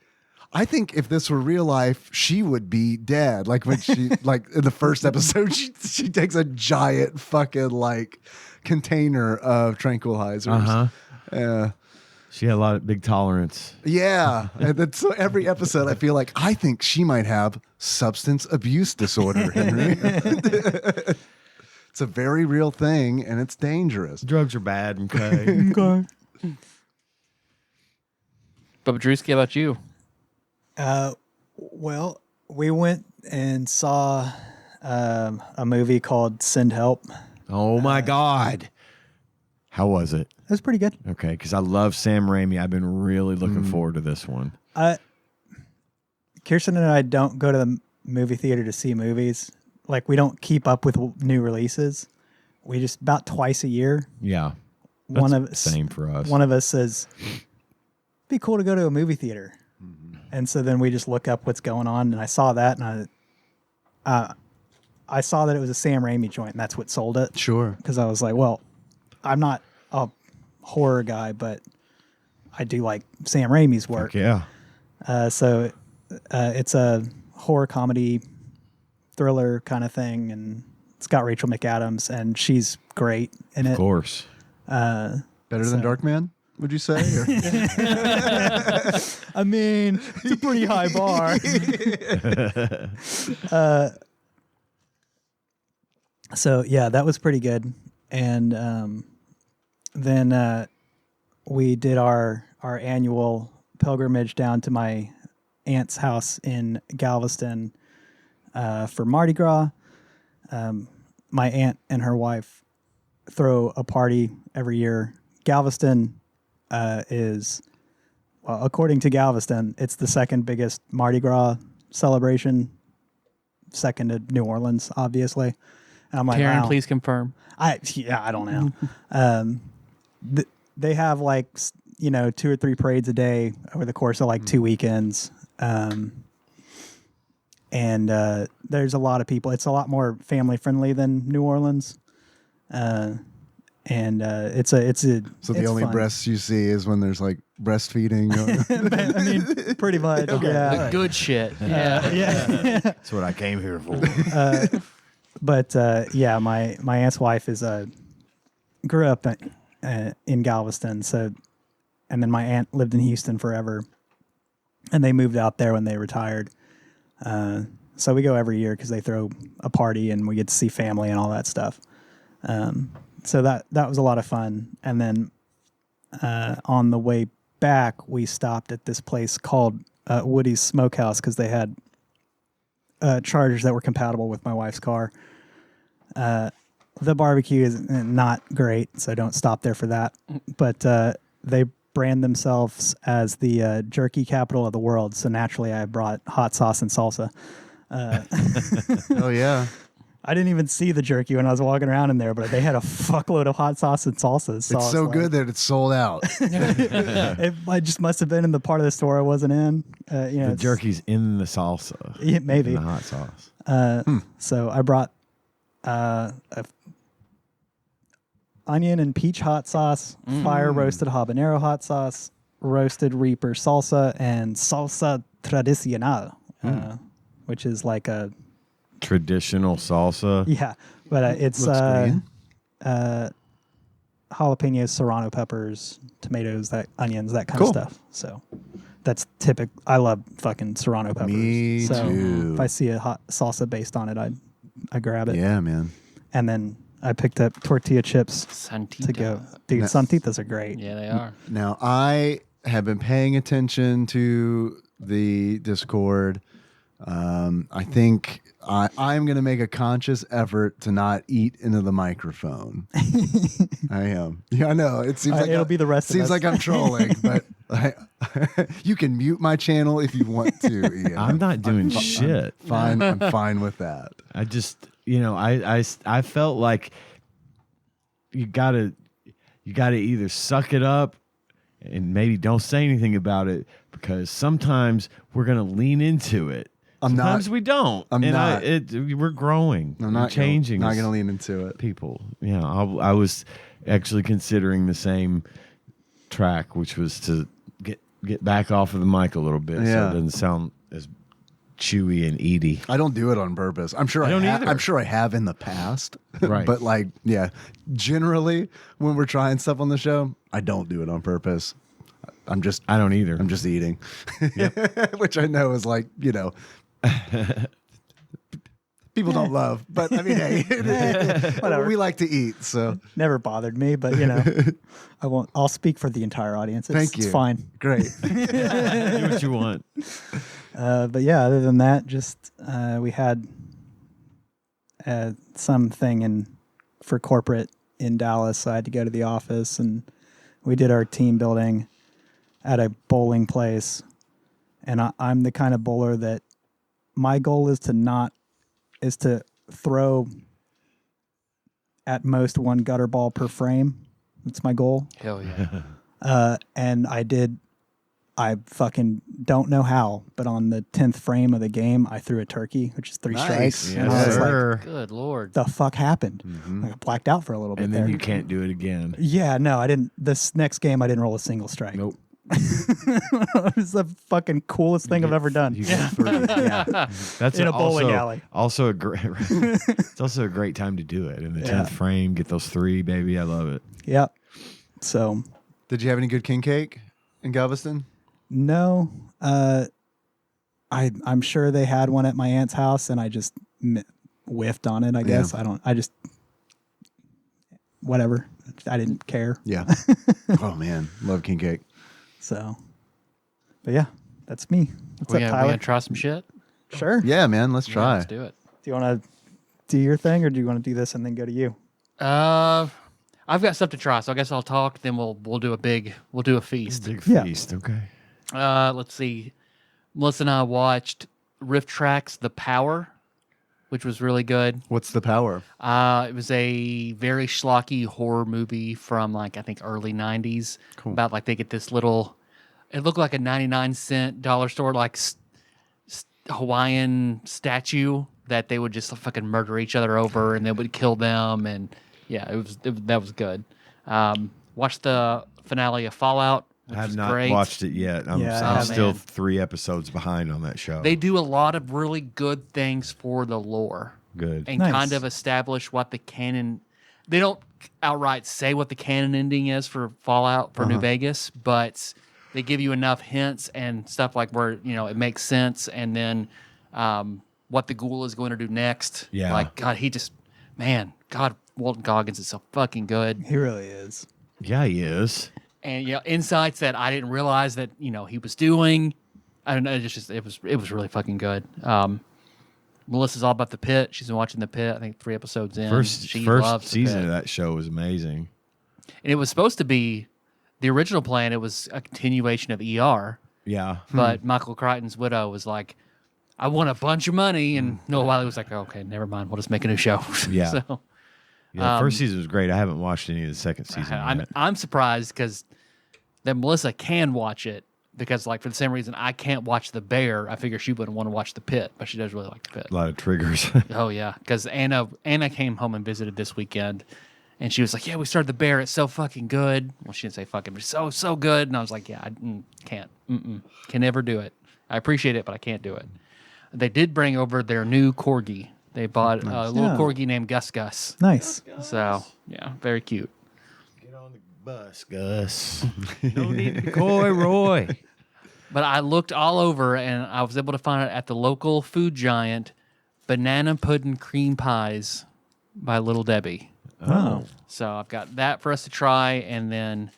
[SPEAKER 3] I think if this were real life, she would be dead. Like when she, like in the first episode, she takes a giant fucking like container of tranquilizers.
[SPEAKER 5] She had a lot of big tolerance.
[SPEAKER 3] Yeah, and then so every episode, I feel like I think she might have substance abuse disorder, Henry. It's a very real thing, and it's dangerous.
[SPEAKER 5] Drugs are bad, okay?
[SPEAKER 2] Bubba Drewski, how about you?
[SPEAKER 4] Well, we went and saw a movie called Send Help.
[SPEAKER 5] Oh my God. How was it?
[SPEAKER 4] It was pretty good.
[SPEAKER 5] Okay, because I love Sam Raimi. I've been really looking forward to this one.
[SPEAKER 4] Kirsten and I don't go to the movie theater to see movies. Like, we don't keep up with new releases. We just about twice a year.
[SPEAKER 5] Yeah. Same for us.
[SPEAKER 4] One of us says, it'd be cool to go to a movie theater. And so then we just look up what's going on. And I saw that, and I saw that it was a Sam Raimi joint, and that's what sold it.
[SPEAKER 3] Sure.
[SPEAKER 4] Because I was like, well, I'm not a horror guy, but I do like Sam Raimi's work.
[SPEAKER 5] Yeah.
[SPEAKER 4] So it's a horror comedy thriller kind of thing, and it's got Rachel McAdams, and she's great in it.
[SPEAKER 5] Of course.
[SPEAKER 3] Better than Darkman, would you say? Or?
[SPEAKER 4] I mean, it's a pretty high bar. So yeah, that was pretty good. And then we did our annual pilgrimage down to my aunt's house in Galveston for Mardi Gras. My aunt and her wife throw a party every year. Galveston is, well, according to Galveston, it's the second biggest Mardi Gras celebration, second to New Orleans, obviously. And I'm like,
[SPEAKER 2] Karen,
[SPEAKER 4] wow.
[SPEAKER 2] please confirm.
[SPEAKER 4] I don't know. They have like 2 or 3 parades a day over the course of like 2 weekends. And there's a lot of people. It's a lot more family friendly than New Orleans. And it's
[SPEAKER 3] So the only
[SPEAKER 4] fun.
[SPEAKER 3] breasts you see is when there's like breastfeeding.
[SPEAKER 4] I mean, pretty much. Yeah.
[SPEAKER 2] The good shit. Yeah.
[SPEAKER 4] Yeah.
[SPEAKER 5] That's what I came here for.
[SPEAKER 4] But yeah, my aunt's wife grew up in Galveston. So, and then my aunt lived in Houston forever, and they moved out there when they retired. So we go every year because they throw a party and we get to see family and all that stuff. So that was a lot of fun. And then on the way back, we stopped at this place called Woody's Smokehouse because they had chargers that were compatible with my wife's car. The barbecue is not great, so don't stop there for that. But they brand themselves as the jerky capital of the world, so naturally I brought hot sauce and salsa.
[SPEAKER 3] Oh yeah.
[SPEAKER 4] I didn't even see the jerky when I was walking around in there, but they had a fuckload of hot sauce and salsa. So
[SPEAKER 3] It's so good that it's sold out.
[SPEAKER 4] I just must have been in the part of the store I wasn't in.
[SPEAKER 5] The jerky's in the salsa.
[SPEAKER 4] Yeah, maybe.
[SPEAKER 5] In the hot sauce.
[SPEAKER 4] So I brought onion and peach hot sauce, fire roasted habanero hot sauce, roasted reaper salsa, and salsa tradicional, which is like a
[SPEAKER 5] Traditional salsa.
[SPEAKER 4] yeah, but it's
[SPEAKER 3] Looks green.
[SPEAKER 4] jalapenos, serrano peppers, tomatoes, onions, that kind of
[SPEAKER 3] Cool.
[SPEAKER 4] stuff. So that's typical. I love fucking serrano peppers.
[SPEAKER 3] Me
[SPEAKER 4] so
[SPEAKER 3] too.
[SPEAKER 4] if I see a hot salsa based on it, I grab it.
[SPEAKER 3] Yeah, man.
[SPEAKER 4] And then I picked up tortilla chips
[SPEAKER 2] Santita.
[SPEAKER 4] to go. Dude,
[SPEAKER 3] No.
[SPEAKER 4] Santitas are great.
[SPEAKER 2] Yeah, they are.
[SPEAKER 3] Now I have been paying attention to the Discord. I think I'm going to make a conscious effort to not eat into the microphone. I am. Yeah, I know. It seems like
[SPEAKER 4] It'll be the rest of
[SPEAKER 3] seems
[SPEAKER 4] us.
[SPEAKER 3] like I'm trolling, but you can mute my channel if you want to. Ian.
[SPEAKER 5] I'm not doing shit.
[SPEAKER 3] Fine. I'm fine with that.
[SPEAKER 5] I just, I felt like you gotta either suck it up and maybe don't say anything about it, because sometimes we're gonna lean into it. Sometimes we don't. We're growing.
[SPEAKER 3] I'm not
[SPEAKER 5] changing.
[SPEAKER 3] Not going to lean into it.
[SPEAKER 5] People. Yeah, I was actually considering the same track, which was to get back off of the mic a little bit, so
[SPEAKER 3] Yeah.
[SPEAKER 5] it doesn't sound as chewy and eaty.
[SPEAKER 3] I don't do it on purpose. I'm sure
[SPEAKER 5] I don't either.
[SPEAKER 3] I'm sure I have in the past.
[SPEAKER 5] Right.
[SPEAKER 3] But generally when we're trying stuff on the show, I don't do it on purpose.
[SPEAKER 5] I don't either.
[SPEAKER 3] I'm just eating. Which I know is people don't love, but I mean, hey,
[SPEAKER 4] Whatever.
[SPEAKER 3] we like to eat, so
[SPEAKER 4] Never bothered me, but I won't. I'll speak for the entire audience.
[SPEAKER 3] thank you.
[SPEAKER 4] It's fine.
[SPEAKER 3] Great.
[SPEAKER 5] Do what you want.
[SPEAKER 4] But yeah, other than that, just we had something for corporate in Dallas, so I had to go to the office, and we did our team building at a bowling place. And I'm the kind of bowler that my goal is to throw at most one gutter ball per frame. That's my goal.
[SPEAKER 2] Hell yeah.
[SPEAKER 4] And I fucking don't know how, but on the 10th frame of the game, I threw a turkey, which is 3
[SPEAKER 3] Nice.
[SPEAKER 4] strikes.
[SPEAKER 5] Yes,
[SPEAKER 4] And I was
[SPEAKER 5] sir.
[SPEAKER 4] like,
[SPEAKER 2] Good Lord.
[SPEAKER 4] the fuck happened? Like, I blacked out for a little bit
[SPEAKER 5] And then
[SPEAKER 4] there.
[SPEAKER 5] you can't do it again.
[SPEAKER 4] Yeah, no, I didn't. This next game, I didn't roll a single strike.
[SPEAKER 5] Nope.
[SPEAKER 4] It was the fucking coolest thing I've ever done.
[SPEAKER 5] You get 3. Yeah. That's
[SPEAKER 4] In a bowling
[SPEAKER 5] also,
[SPEAKER 4] alley.
[SPEAKER 5] Also a great. It's also a great time to do it in the 10th frame. Get those 3, baby. I love it.
[SPEAKER 4] Yep. So,
[SPEAKER 3] Did you have any good king cake in Galveston?
[SPEAKER 4] no, I'm sure they had one at my aunt's house, and I just whiffed on it. I guess whatever. I didn't care.
[SPEAKER 3] Yeah. Oh man, love king cake.
[SPEAKER 4] So, but yeah, that's me. What's
[SPEAKER 2] We
[SPEAKER 4] up,
[SPEAKER 2] gonna
[SPEAKER 4] Tyler?
[SPEAKER 2] try some shit?
[SPEAKER 4] Sure.
[SPEAKER 3] Yeah, man, let's
[SPEAKER 2] Yeah,
[SPEAKER 3] try.
[SPEAKER 2] let's do it.
[SPEAKER 4] Do you want to do your thing, or do you want to do this and then go to you?
[SPEAKER 2] I've got stuff to try, so I guess I'll talk. Then we'll do a feast.
[SPEAKER 5] Big
[SPEAKER 4] Yeah.
[SPEAKER 5] feast. Okay.
[SPEAKER 2] Let's see. Melissa and I watched Rift Tracks The Power, which was really good.
[SPEAKER 3] What's the power?
[SPEAKER 2] It was a very schlocky horror movie from I think early 90s.
[SPEAKER 3] Cool.
[SPEAKER 2] About they get this little, it looked like a 99-cent dollar store Hawaiian statue that they would just fucking murder each other over, and they would kill them. And yeah, that was good. Watched the finale of Fallout. Which
[SPEAKER 5] I have
[SPEAKER 2] was
[SPEAKER 5] not
[SPEAKER 2] great.
[SPEAKER 5] watched it yet. I'm
[SPEAKER 4] Yeah,
[SPEAKER 5] still
[SPEAKER 2] man.
[SPEAKER 5] 3 episodes behind on that show.
[SPEAKER 2] They do a lot of really good things for the lore.
[SPEAKER 5] Good.
[SPEAKER 2] And
[SPEAKER 4] Nice.
[SPEAKER 2] kind of establish what the canon. They don't outright say what the canon ending is for Fallout for New Vegas, but they give you enough hints and stuff where it makes sense, and then what the ghoul is going to do next.
[SPEAKER 5] Yeah.
[SPEAKER 2] God, Walton Goggins is so fucking good,
[SPEAKER 4] He really is.
[SPEAKER 5] Yeah, he is.
[SPEAKER 2] and insights that I didn't realize that he was doing. I don't know. It was really fucking good. Melissa's all about The Pit. She's been watching The Pit. I think 3 episodes in.
[SPEAKER 5] First
[SPEAKER 2] She loves The
[SPEAKER 5] season
[SPEAKER 2] Pit.
[SPEAKER 5] of that show was amazing.
[SPEAKER 2] And it was supposed to be the original plan. It was a continuation of ER,
[SPEAKER 5] Yeah.
[SPEAKER 2] but Michael Crichton's widow was like, "I want a bunch of money," and Noah Wiley was like, "Okay, never mind. We'll just make a new show."
[SPEAKER 5] Yeah.
[SPEAKER 2] So
[SPEAKER 5] Yeah, the first season was great. I haven't watched any of the second season yet.
[SPEAKER 2] I'm surprised because that Melissa can watch it because for the same reason I can't watch The Bear. I figure she wouldn't want to watch The Pit, but she does really like The Pit.
[SPEAKER 5] A lot of triggers.
[SPEAKER 2] Oh yeah, because Anna came home and visited this weekend, and she was like, "Yeah, we started The Bear. It's so fucking good." Well, she didn't say fucking, but so good. And I was like, "Yeah, I can't, can never do it. I appreciate it, but I can't do it." They did bring over their new corgi. They bought a little
[SPEAKER 4] Yeah.
[SPEAKER 2] corgi named Gus Gus.
[SPEAKER 4] Nice.
[SPEAKER 2] So yeah, very cute.
[SPEAKER 5] Get on the bus, Gus. No need to coy, Roy.
[SPEAKER 2] But I looked all over, and I was able to find it at the local food giant, Banana Pudding Cream Pies by Little Debbie.
[SPEAKER 4] Oh.
[SPEAKER 2] So I've got that for us to try, and then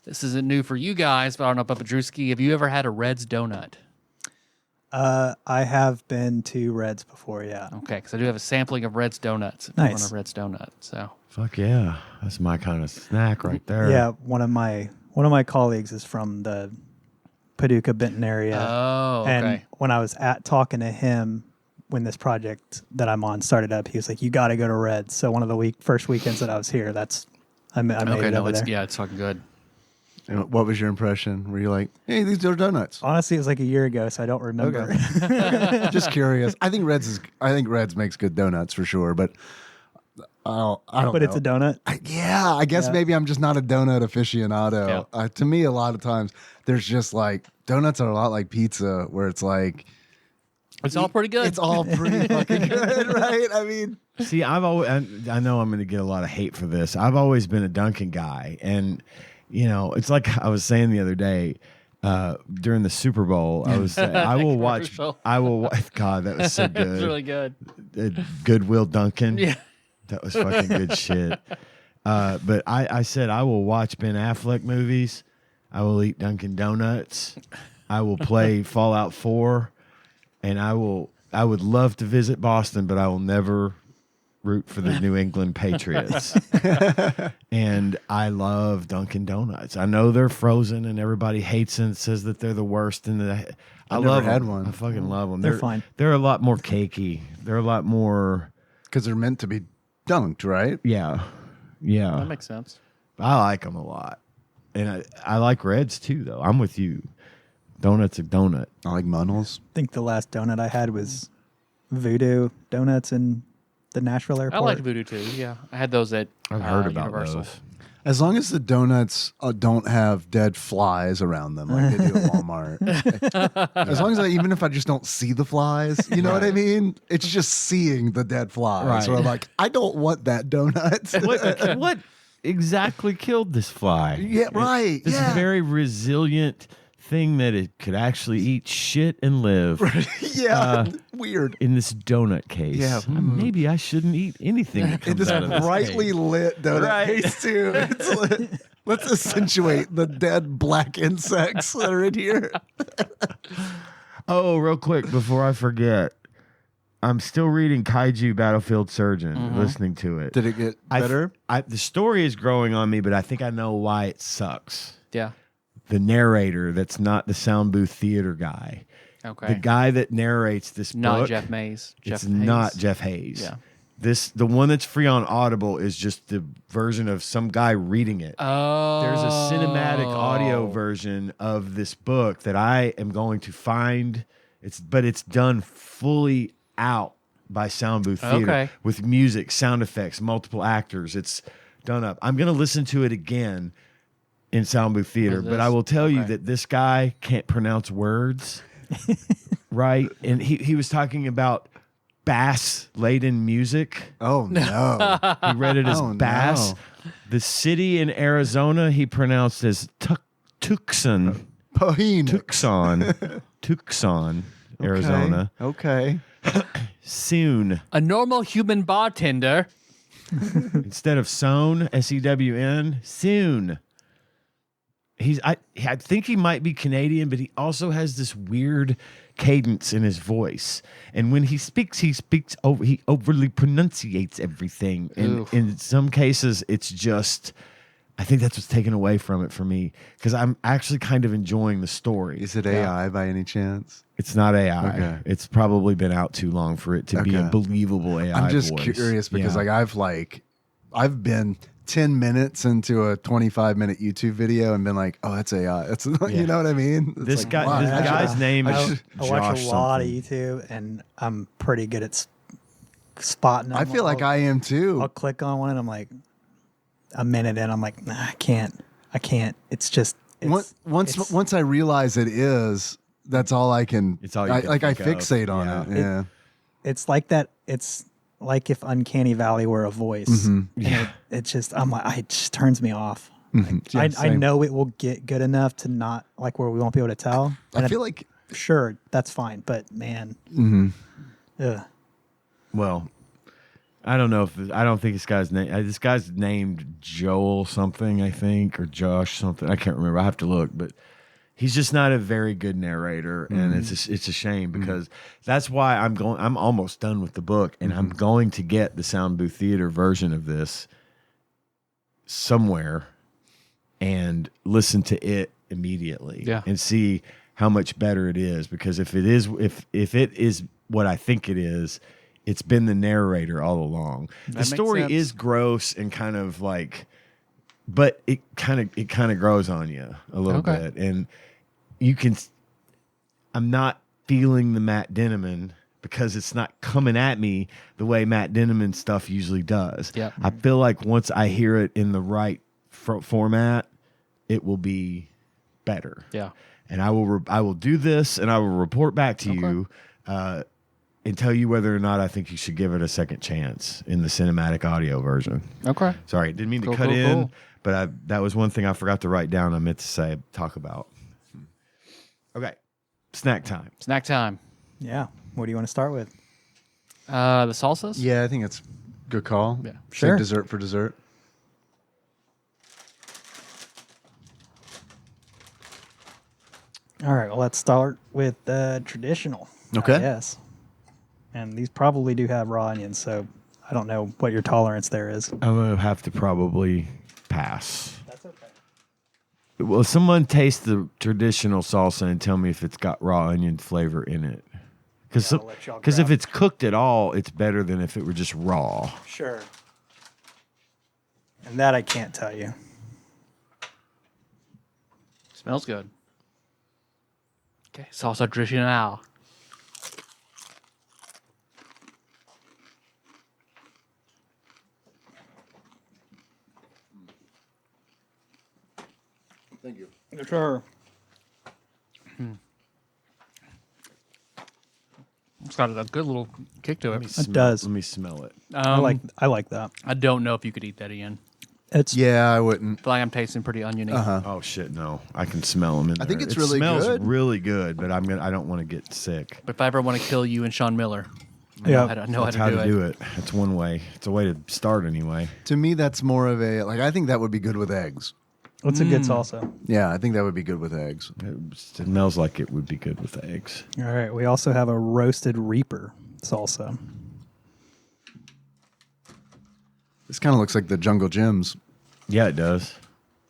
[SPEAKER 2] this isn't new for you guys, but I don't know, Papa Drewski, have you ever had a Red's donut?
[SPEAKER 4] I have been to Reds before, yeah.
[SPEAKER 2] Okay, because I do have a sampling of Red's donuts. If you
[SPEAKER 4] Nice.
[SPEAKER 2] want a Red's donut, so
[SPEAKER 5] Fuck yeah. That's my kind of snack right there.
[SPEAKER 4] Yeah, one of my colleagues is from the Paducah Benton area.
[SPEAKER 2] Oh, okay.
[SPEAKER 4] And when I was talking to him when this project that I'm on started up, he was like, "You got to go to Reds." So one of the first weekends that I was here, I made
[SPEAKER 2] Okay,
[SPEAKER 4] it
[SPEAKER 2] no,
[SPEAKER 4] over
[SPEAKER 2] it's
[SPEAKER 4] there.
[SPEAKER 2] it's fucking good.
[SPEAKER 3] And what was your impression? Were you like, "Hey, these are donuts"?
[SPEAKER 4] Honestly, it was like a year ago, so I don't remember.
[SPEAKER 3] Okay. Just curious. I think Reds makes good donuts for sure, but I don't.
[SPEAKER 4] But
[SPEAKER 3] know.
[SPEAKER 4] it's a donut.
[SPEAKER 3] I guess maybe I'm just not a donut aficionado.
[SPEAKER 2] Yeah.
[SPEAKER 3] To me, a lot of times there's just donuts are a lot like pizza, where it's like
[SPEAKER 2] It's all pretty good.
[SPEAKER 3] it's all pretty fucking good, right? I mean,
[SPEAKER 5] See, I know I'm going to get a lot of hate for this. I've always been a Dunkin' guy. And, it's like I was saying the other day during the Super Bowl, I will watch, God, that was so good.
[SPEAKER 2] It's really good.
[SPEAKER 5] Goodwill Dunkin'.
[SPEAKER 2] Yeah.
[SPEAKER 5] That was fucking good shit. But I said I will watch Ben Affleck movies. I will eat Dunkin' Donuts. I will play Fallout 4. And I would love to visit Boston, but I will never root for the New England Patriots. And I love Dunkin' Donuts. I know they're frozen and everybody hates and says that they're the worst. And I
[SPEAKER 3] never
[SPEAKER 5] love
[SPEAKER 3] had
[SPEAKER 5] them.
[SPEAKER 3] one.
[SPEAKER 5] I fucking love them.
[SPEAKER 4] They're fine.
[SPEAKER 5] They're a lot more cakey. They're a lot more.
[SPEAKER 3] Because they're meant to be dunked, right?
[SPEAKER 5] Yeah.
[SPEAKER 2] That
[SPEAKER 5] Yeah.
[SPEAKER 2] makes sense.
[SPEAKER 5] I like them a lot. And I like Reds too, though. I'm with you. Donut's a donut.
[SPEAKER 3] I like Munnels.
[SPEAKER 4] I think the last donut I had was Voodoo Donuts in the Nashville
[SPEAKER 2] I
[SPEAKER 4] airport.
[SPEAKER 2] like Voodoo too. Yeah, I had those at
[SPEAKER 5] I've heard about
[SPEAKER 2] Universal.
[SPEAKER 5] those.
[SPEAKER 3] As long as the donuts don't have dead flies around them like they do at Walmart. As long as even if I just don't see the flies, you know what I mean? It's just seeing the dead flies.
[SPEAKER 5] Right.
[SPEAKER 3] So I'm like, I don't want that donut.
[SPEAKER 5] What exactly killed this fly?
[SPEAKER 3] Yeah, right.
[SPEAKER 5] This
[SPEAKER 3] yeah.
[SPEAKER 5] very resilient thing that it could actually eat shit and live.
[SPEAKER 3] yeah. Weird.
[SPEAKER 5] In this donut case.
[SPEAKER 3] Yeah.
[SPEAKER 5] Maybe I shouldn't eat anything that
[SPEAKER 3] In
[SPEAKER 5] comes
[SPEAKER 3] this
[SPEAKER 5] out of this
[SPEAKER 3] brightly
[SPEAKER 5] case.
[SPEAKER 3] lit donut
[SPEAKER 5] Right.
[SPEAKER 3] case too. It's lit. Let's accentuate the dead black insects that are in here.
[SPEAKER 5] Oh, real quick before I forget. I'm still reading Kaiju Battlefield Surgeon, listening to it.
[SPEAKER 3] Did it get
[SPEAKER 5] I f-
[SPEAKER 3] better?
[SPEAKER 5] the story is growing on me, but I think I know why it sucks.
[SPEAKER 2] Yeah.
[SPEAKER 5] The narrator that's not the sound booth theater guy.
[SPEAKER 2] Okay.
[SPEAKER 5] The guy that narrates this
[SPEAKER 2] Not
[SPEAKER 5] book.
[SPEAKER 2] Jeff Mays.
[SPEAKER 5] It's
[SPEAKER 2] Jeff
[SPEAKER 5] not
[SPEAKER 2] Hayes.
[SPEAKER 5] Jeff Hayes.
[SPEAKER 2] Yeah.
[SPEAKER 5] The one that's free on Audible is just the version of some guy reading it.
[SPEAKER 2] Oh.
[SPEAKER 5] There's a cinematic audio version of this book that I am going to find. But it's done fully out by Sound Booth Theater
[SPEAKER 2] Okay.
[SPEAKER 5] with music, sound effects, multiple actors. It's done up. I'm going to listen to it again in Sound Booth Theater,
[SPEAKER 2] Is
[SPEAKER 5] but
[SPEAKER 2] this-
[SPEAKER 5] I will tell you
[SPEAKER 2] okay.
[SPEAKER 5] that this guy can't pronounce words, right? And he was talking about bass-laden music.
[SPEAKER 3] Oh no.
[SPEAKER 5] He read it as
[SPEAKER 3] Oh,
[SPEAKER 5] bass.
[SPEAKER 3] no.
[SPEAKER 5] The city in Arizona he pronounced as Tucson.
[SPEAKER 3] Poheen.
[SPEAKER 5] Tucson, Arizona.
[SPEAKER 3] Okay.
[SPEAKER 5] Soon.
[SPEAKER 2] A normal human bartender.
[SPEAKER 5] Instead of sewn, S-E-W-N, soon. I think he might be Canadian, but he also has this weird cadence in his voice. And when he overly pronunciates everything. And
[SPEAKER 2] Oof.
[SPEAKER 5] in some cases, it's just, I think that's what's taken away from it for me. Because I'm actually kind of enjoying the story.
[SPEAKER 3] Is it AI by any chance?
[SPEAKER 5] It's not AI.
[SPEAKER 3] Okay.
[SPEAKER 5] It's probably been out too long for it to be a
[SPEAKER 3] Okay.
[SPEAKER 5] believable AI
[SPEAKER 3] I'm just
[SPEAKER 5] voice.
[SPEAKER 3] curious because
[SPEAKER 5] Yeah.
[SPEAKER 3] I've been 10 minutes into a 25-minute YouTube video and been like, oh, that's AI. That's you know what I mean? It's
[SPEAKER 5] This
[SPEAKER 3] like,
[SPEAKER 5] guy,
[SPEAKER 3] wow,
[SPEAKER 5] this
[SPEAKER 3] I
[SPEAKER 5] guy's
[SPEAKER 3] should-
[SPEAKER 5] name
[SPEAKER 3] I
[SPEAKER 5] is
[SPEAKER 3] should-
[SPEAKER 4] I watch
[SPEAKER 5] Josh
[SPEAKER 4] a lot
[SPEAKER 5] something.
[SPEAKER 4] of YouTube, and I'm pretty good at spotting them.
[SPEAKER 3] I feel like I am too.
[SPEAKER 4] I'll click on one, and I'm like, a minute in, I'm like, nah, I can't. It's just
[SPEAKER 3] Once I realize it is, that's all I can.
[SPEAKER 5] It's all you
[SPEAKER 3] I
[SPEAKER 5] can
[SPEAKER 3] like. I
[SPEAKER 5] think of.
[SPEAKER 3] fixate on
[SPEAKER 5] Yeah.
[SPEAKER 3] it. Yeah.
[SPEAKER 4] it's like that. It's like if Uncanny Valley were a voice.
[SPEAKER 3] Mm-hmm.
[SPEAKER 4] And it's just it just turns me off.
[SPEAKER 3] Yeah,
[SPEAKER 4] I
[SPEAKER 3] same.
[SPEAKER 4] know it will get good enough to not like where we won't be able to tell.
[SPEAKER 3] I feel like
[SPEAKER 4] Sure, that's fine, but man, ugh.
[SPEAKER 5] Well, I don't know I don't think this guy's name. This guy's named Joel something, I think, or Josh something. I can't remember. I have to look, but he's just not a very good narrator, and it's a shame because that's why I'm almost done with the book, and I'm going to get the Sound Booth Theater version of this somewhere and listen to it immediately, and see how much better it is. Because if it is what I think it is, it's been the narrator all along. The
[SPEAKER 2] makes
[SPEAKER 5] story
[SPEAKER 2] sense.
[SPEAKER 5] is gross and kind of like, but it kind of grows on you a little
[SPEAKER 2] Okay.
[SPEAKER 5] bit, and you can. I'm not feeling the Matt Denneman because it's not coming at me the way Matt Denneman stuff usually does.
[SPEAKER 2] Yeah.
[SPEAKER 5] I feel like once I hear it in the right format, it will be better.
[SPEAKER 2] Yeah.
[SPEAKER 5] And I will do this, and I will report back to you and tell you whether or not I think you should give it a second chance in the cinematic audio version.
[SPEAKER 2] Okay.
[SPEAKER 5] Sorry, didn't mean to
[SPEAKER 2] Cool,
[SPEAKER 5] cut
[SPEAKER 2] cool,
[SPEAKER 5] in,
[SPEAKER 2] cool.
[SPEAKER 5] but that was one thing I forgot to write down. I meant to talk about. Okay, snack time.
[SPEAKER 2] Snack time.
[SPEAKER 4] Yeah. What do you want to start with?
[SPEAKER 2] The salsas?
[SPEAKER 3] yeah, I think it's good call.
[SPEAKER 2] Yeah.
[SPEAKER 3] Say
[SPEAKER 4] Sure.
[SPEAKER 3] dessert for dessert.
[SPEAKER 4] All right. Well, let's start with traditional.
[SPEAKER 3] Okay.
[SPEAKER 4] Yes. And these probably do have raw onions, so I don't know what your tolerance there is.
[SPEAKER 5] I'm gonna have to probably pass.
[SPEAKER 4] That's okay.
[SPEAKER 5] Will someone taste the traditional salsa and tell me if it's got raw onion flavor in it? Because
[SPEAKER 4] Yeah, I'll let y'all
[SPEAKER 5] if
[SPEAKER 4] grab.
[SPEAKER 5] it's cooked at all, it's better than if it were just raw.
[SPEAKER 4] Sure. And that I can't tell you.
[SPEAKER 2] Smells good. Okay, salsa tradicional.
[SPEAKER 3] Thank you.
[SPEAKER 4] Sure.
[SPEAKER 2] It's got a good little kick to it.
[SPEAKER 4] It does.
[SPEAKER 5] Let me smell it.
[SPEAKER 4] I like that.
[SPEAKER 2] I don't know if you could eat that, Ian.
[SPEAKER 4] It's
[SPEAKER 3] Yeah, I wouldn't.
[SPEAKER 2] I feel like I'm tasting pretty oniony.
[SPEAKER 5] Oh shit, no! I can smell them in there.
[SPEAKER 3] I think it's
[SPEAKER 5] it
[SPEAKER 3] really
[SPEAKER 5] smells
[SPEAKER 3] good.
[SPEAKER 5] really good, but I don't want to get sick.
[SPEAKER 2] But if I ever want to kill you and Sean Miller,
[SPEAKER 4] Yeah.
[SPEAKER 2] I know
[SPEAKER 5] That's
[SPEAKER 2] how to do it.
[SPEAKER 5] That's one way. It's a way to start anyway.
[SPEAKER 3] To me, that's more of a I think that would be good with eggs.
[SPEAKER 4] it's a good salsa.
[SPEAKER 3] Yeah, I think that would be good with eggs.
[SPEAKER 5] It smells like it would be good with eggs.
[SPEAKER 4] All right. We also have a roasted Reaper salsa.
[SPEAKER 3] This kind of looks like the Jungle Gyms.
[SPEAKER 5] Yeah, it does.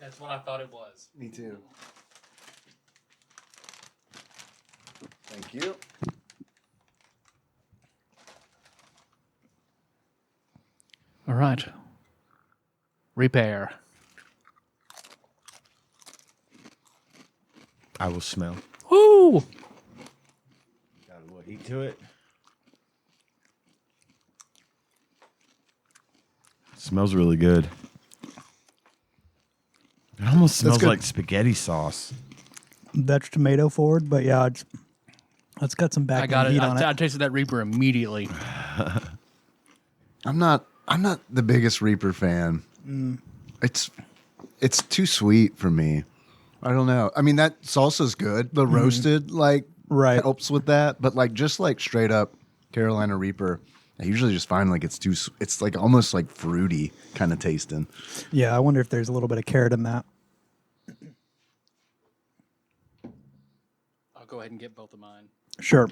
[SPEAKER 2] That's what I thought it was.
[SPEAKER 3] Me too. Thank you.
[SPEAKER 2] All right. Repair.
[SPEAKER 5] I will smell.
[SPEAKER 2] Woo!
[SPEAKER 5] Got a little heat to it. Smells really good. It almost smells
[SPEAKER 3] good.
[SPEAKER 5] like spaghetti sauce.
[SPEAKER 4] That's tomato forward, but yeah, it's got some back
[SPEAKER 2] I got it.
[SPEAKER 4] heat on
[SPEAKER 2] I
[SPEAKER 4] it.
[SPEAKER 2] tasted that Reaper immediately.
[SPEAKER 3] I'm not the biggest Reaper fan. It's too sweet for me. I don't know. I mean, that salsa's good. The roasted
[SPEAKER 4] Right.
[SPEAKER 3] helps with that, but just straight up Carolina Reaper, I usually just find it's like almost like fruity kind of tasting.
[SPEAKER 4] Yeah, I wonder if there's a little bit of carrot in that.
[SPEAKER 2] I'll go ahead and get both of mine.
[SPEAKER 4] Sure.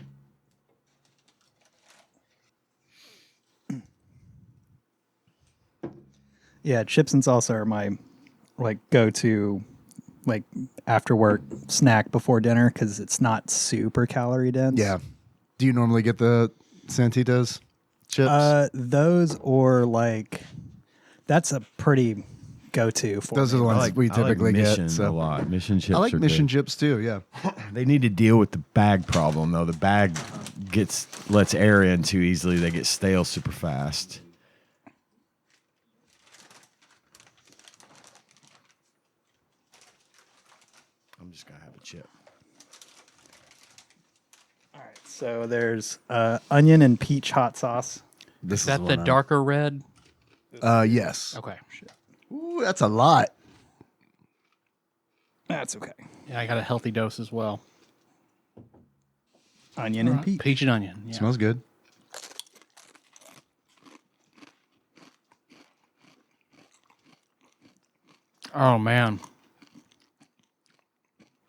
[SPEAKER 4] Yeah, chips and salsa are my go-to after work snack before dinner because it's not super calorie dense.
[SPEAKER 3] Yeah. Do you normally get the Santitas chips?
[SPEAKER 4] Those or that's a pretty go-to for
[SPEAKER 3] Those are
[SPEAKER 4] me.
[SPEAKER 3] the ones we typically
[SPEAKER 5] Mission
[SPEAKER 3] get. So.
[SPEAKER 5] a lot. Mission chips.
[SPEAKER 3] I like
[SPEAKER 5] are
[SPEAKER 3] Mission
[SPEAKER 5] good.
[SPEAKER 3] chips too. Yeah.
[SPEAKER 5] They need to deal with the bag problem though. The bag lets air in too easily. They get stale super fast. I'm just gonna have a chip.
[SPEAKER 4] All right, so there's onion and peach hot sauce.
[SPEAKER 3] This
[SPEAKER 2] Is that
[SPEAKER 3] one
[SPEAKER 2] the darker red?
[SPEAKER 3] Yes.
[SPEAKER 2] Okay.
[SPEAKER 3] Ooh, that's a lot.
[SPEAKER 4] That's okay.
[SPEAKER 2] Yeah, I got a healthy dose as well.
[SPEAKER 4] Onion and peach.
[SPEAKER 2] Peach and onion. Yeah.
[SPEAKER 3] Smells good.
[SPEAKER 2] Oh, man.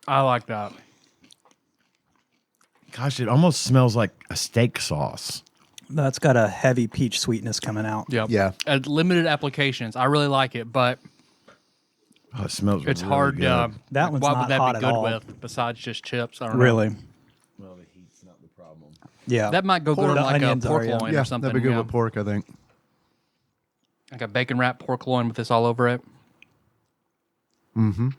[SPEAKER 2] I like that.
[SPEAKER 5] Gosh, it almost smells like a steak sauce.
[SPEAKER 4] That's got a heavy peach sweetness coming out.
[SPEAKER 2] Yep.
[SPEAKER 3] Yeah.
[SPEAKER 2] Limited applications. I really like it, but
[SPEAKER 5] Oh, it smells.
[SPEAKER 2] it's
[SPEAKER 5] really
[SPEAKER 2] hard.
[SPEAKER 5] Good.
[SPEAKER 4] That one's
[SPEAKER 2] what
[SPEAKER 4] not
[SPEAKER 2] would that
[SPEAKER 4] hot
[SPEAKER 2] be
[SPEAKER 4] at
[SPEAKER 2] good
[SPEAKER 4] all.
[SPEAKER 2] with besides just chips? I don't know.
[SPEAKER 4] Really?
[SPEAKER 5] Well, the heat's not the problem.
[SPEAKER 4] Yeah.
[SPEAKER 2] That might go good
[SPEAKER 4] Pork
[SPEAKER 2] on like a
[SPEAKER 4] onions
[SPEAKER 2] pork
[SPEAKER 4] are, yeah.
[SPEAKER 2] loin
[SPEAKER 3] Yeah,
[SPEAKER 2] or something.
[SPEAKER 3] that'd be good
[SPEAKER 2] yeah.
[SPEAKER 3] with pork, I think.
[SPEAKER 2] Like a bacon wrapped pork loin with this all over it.
[SPEAKER 3] Mm-hmm.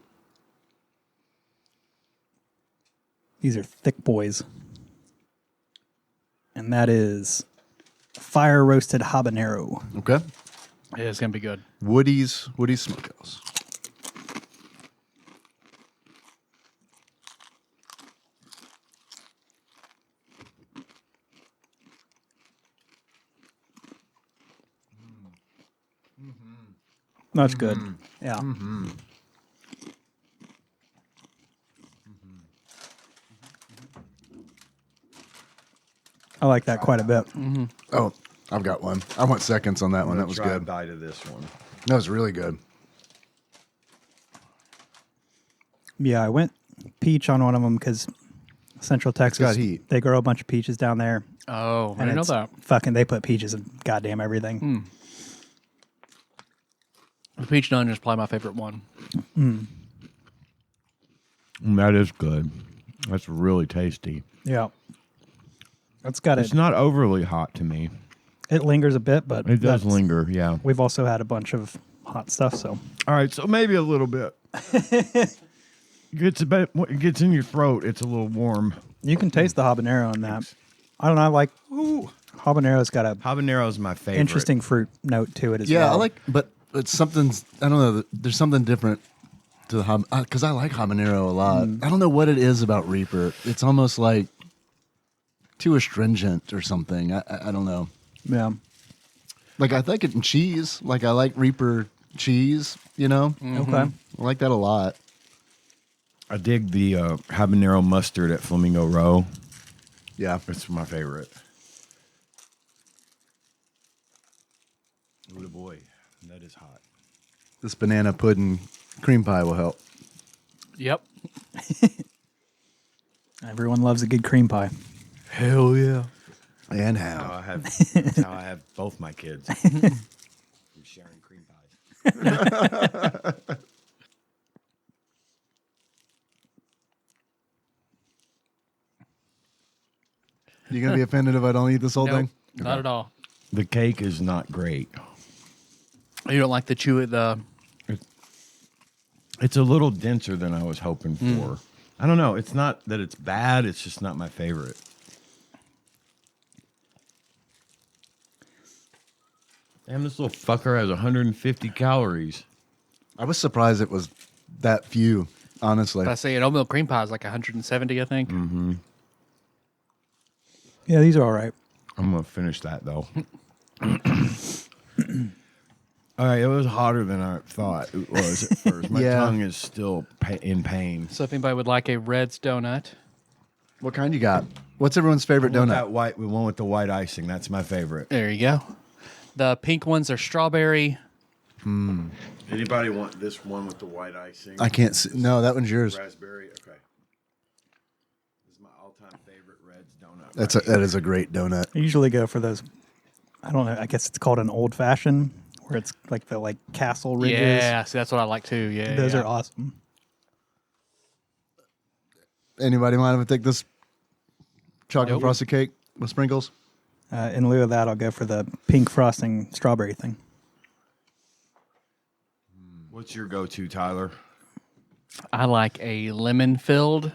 [SPEAKER 4] These are thick boys. And that is fire roasted habanero.
[SPEAKER 3] Okay.
[SPEAKER 2] Yeah, it's gonna be good.
[SPEAKER 3] Woody's Smokehouse.
[SPEAKER 4] That's good. Yeah. I like that quite a bit.
[SPEAKER 3] Oh, I've got one. I went seconds on that one. That was
[SPEAKER 5] Try a
[SPEAKER 3] good.
[SPEAKER 5] bite of this one.
[SPEAKER 3] That was really good.
[SPEAKER 4] Yeah, I went peach on one of them because Central Texas,
[SPEAKER 3] got heat.
[SPEAKER 4] they grow a bunch of peaches down there,
[SPEAKER 2] Oh, I
[SPEAKER 4] And
[SPEAKER 2] didn't know
[SPEAKER 4] it's
[SPEAKER 2] that.
[SPEAKER 4] fucking, they put peaches in goddamn everything.
[SPEAKER 2] The peach and onion is probably my favorite one.
[SPEAKER 5] That is good. That's really tasty.
[SPEAKER 4] Yeah. It's got
[SPEAKER 5] It's
[SPEAKER 4] it.
[SPEAKER 5] not overly hot to me.
[SPEAKER 4] It lingers a bit, but
[SPEAKER 5] It does
[SPEAKER 4] that's-
[SPEAKER 5] linger, yeah.
[SPEAKER 4] We've also had a bunch of hot stuff, so
[SPEAKER 5] All right, so maybe a little bit. It gets in your throat. It's a little warm.
[SPEAKER 4] you can taste the habanero in that. I don't know. I like habanero's got a
[SPEAKER 5] Habanero is my favorite.
[SPEAKER 4] interesting fruit note to it as
[SPEAKER 3] Yeah,
[SPEAKER 4] well.
[SPEAKER 3] I like, but it's something. I don't know. There's something different to the because I like habanero a lot. I don't know what it is about Reaper. It's almost like too astringent or something. I don't know.
[SPEAKER 4] Yeah.
[SPEAKER 3] Like I like it in cheese. Like I like Reaper cheese. You know,
[SPEAKER 4] Okay.
[SPEAKER 3] I like that a lot.
[SPEAKER 5] I dig the habanero mustard at Flamingo Row.
[SPEAKER 3] Yeah,
[SPEAKER 5] It's my favorite. Oh boy, that is hot.
[SPEAKER 3] this banana pudding cream pie will help.
[SPEAKER 2] Yep.
[SPEAKER 4] Everyone loves a good cream pie.
[SPEAKER 2] Hell yeah.
[SPEAKER 3] And
[SPEAKER 5] How
[SPEAKER 3] how?
[SPEAKER 5] I have that's how I have both my kids. I'm sharing cream pies.
[SPEAKER 3] You gonna be offended if I don't eat this whole
[SPEAKER 2] Nope,
[SPEAKER 3] thing?
[SPEAKER 2] not at all.
[SPEAKER 5] The cake is not great.
[SPEAKER 2] You don't like the chewy, the...
[SPEAKER 5] It's a little denser than I was hoping for. I don't know. It's not that it's bad. It's just not my favorite. Damn, this little fucker has 150 calories.
[SPEAKER 3] I was surprised it was that few. Honestly,
[SPEAKER 2] I say an oatmeal cream pie is like 170, I think.
[SPEAKER 4] Yeah, these are all right.
[SPEAKER 5] I'm going to finish that, though. All right, it was hotter than I thought it was at first. My
[SPEAKER 3] Yeah.
[SPEAKER 5] tongue is still in pain.
[SPEAKER 2] So if anybody would like a Red's donut,
[SPEAKER 3] what kind you got? What's everyone's favorite donut?
[SPEAKER 5] That white, we went with the white icing. That's my favorite.
[SPEAKER 2] there you go. The pink ones are strawberry.
[SPEAKER 5] Anybody want this one with the white icing?
[SPEAKER 3] I can't see. No, that one's yours.
[SPEAKER 5] Raspberry. Okay. This is my all-time favorite Red's donut.
[SPEAKER 3] That is a great donut.
[SPEAKER 4] I usually go for those. I don't know. I guess it's called an old fashioned, where it's like the castle ridges.
[SPEAKER 2] Yeah, see, that's what I like too. Yeah,
[SPEAKER 4] Those
[SPEAKER 2] yeah.
[SPEAKER 4] are awesome.
[SPEAKER 3] Anybody mind if I take this chocolate
[SPEAKER 2] Nope.
[SPEAKER 3] frosted cake with sprinkles?
[SPEAKER 4] In lieu of that, I'll go for the pink frosting strawberry thing.
[SPEAKER 5] What's your go-to, Tyler?
[SPEAKER 2] I like a lemon filled.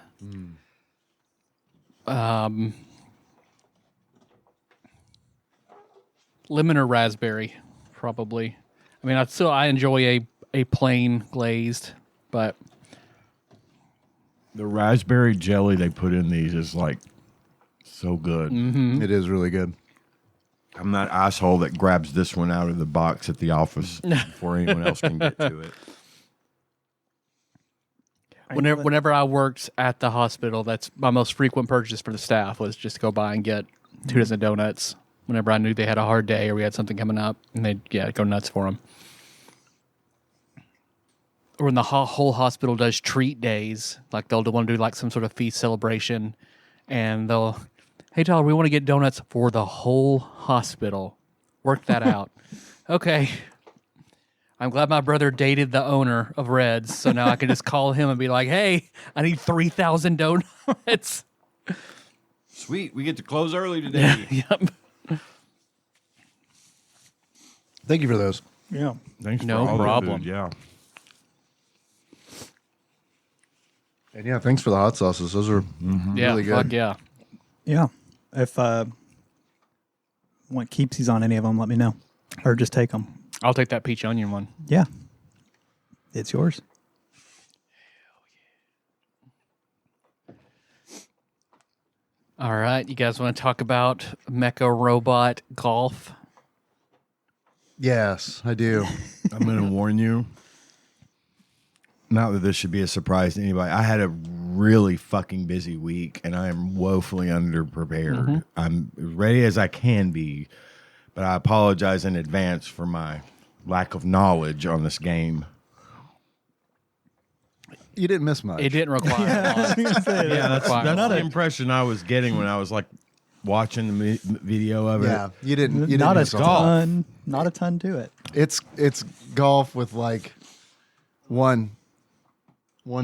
[SPEAKER 2] Lemon or raspberry, probably. I mean, I enjoy a plain glazed, but
[SPEAKER 5] The raspberry jelly they put in these is like so good.
[SPEAKER 3] It is really good.
[SPEAKER 5] I'm that asshole that grabs this one out of the box at the office before anyone else can get to it.
[SPEAKER 2] whenever I worked at the hospital, that's my most frequent purchase for the staff was just go by and get 2 dozen donuts. Whenever I knew they had a hard day or we had something coming up, and they'd go nuts for them. Or when the whole hospital does treat days, like they'll want to do like some sort of feast celebration, and they'll, hey Tyler, we want to get donuts for the whole hospital. Work that out. Okay. I'm glad my brother dated the owner of Red's, so now I can just call him and be like, hey, I need 3,000 donuts.
[SPEAKER 5] Sweet, we get to close early today.
[SPEAKER 2] Yep.
[SPEAKER 3] Thank you for those.
[SPEAKER 4] Yeah.
[SPEAKER 5] Thanks
[SPEAKER 2] No
[SPEAKER 5] for all the
[SPEAKER 2] problem.
[SPEAKER 5] food, yeah.
[SPEAKER 3] And yeah, thanks for the hot sauces. Those are
[SPEAKER 2] Yeah,
[SPEAKER 3] really good.
[SPEAKER 2] fuck yeah.
[SPEAKER 4] Yeah. If want keepsies on any of them, let me know. Or just take them.
[SPEAKER 2] I'll take that peach onion one.
[SPEAKER 4] Yeah. It's yours.
[SPEAKER 2] All right, you guys want to talk about Mecarobot golf?
[SPEAKER 3] Yes, I do.
[SPEAKER 5] I'm going to warn you. Not that this should be a surprise to anybody. I had a really fucking busy week, and I am woefully underprepared. I'm as ready as I can be, but I apologize in advance for my lack of knowledge on this game.
[SPEAKER 3] You didn't miss much.
[SPEAKER 2] It didn't require a lot.
[SPEAKER 5] Yeah, that's
[SPEAKER 2] Require a
[SPEAKER 5] the
[SPEAKER 2] lot.
[SPEAKER 5] impression I was getting when I was like watching the video of it.
[SPEAKER 3] Yeah, you didn't. You
[SPEAKER 4] Not
[SPEAKER 3] didn't
[SPEAKER 4] a
[SPEAKER 3] miss a whole-
[SPEAKER 4] ton. Not a ton to it.
[SPEAKER 3] It's golf with like one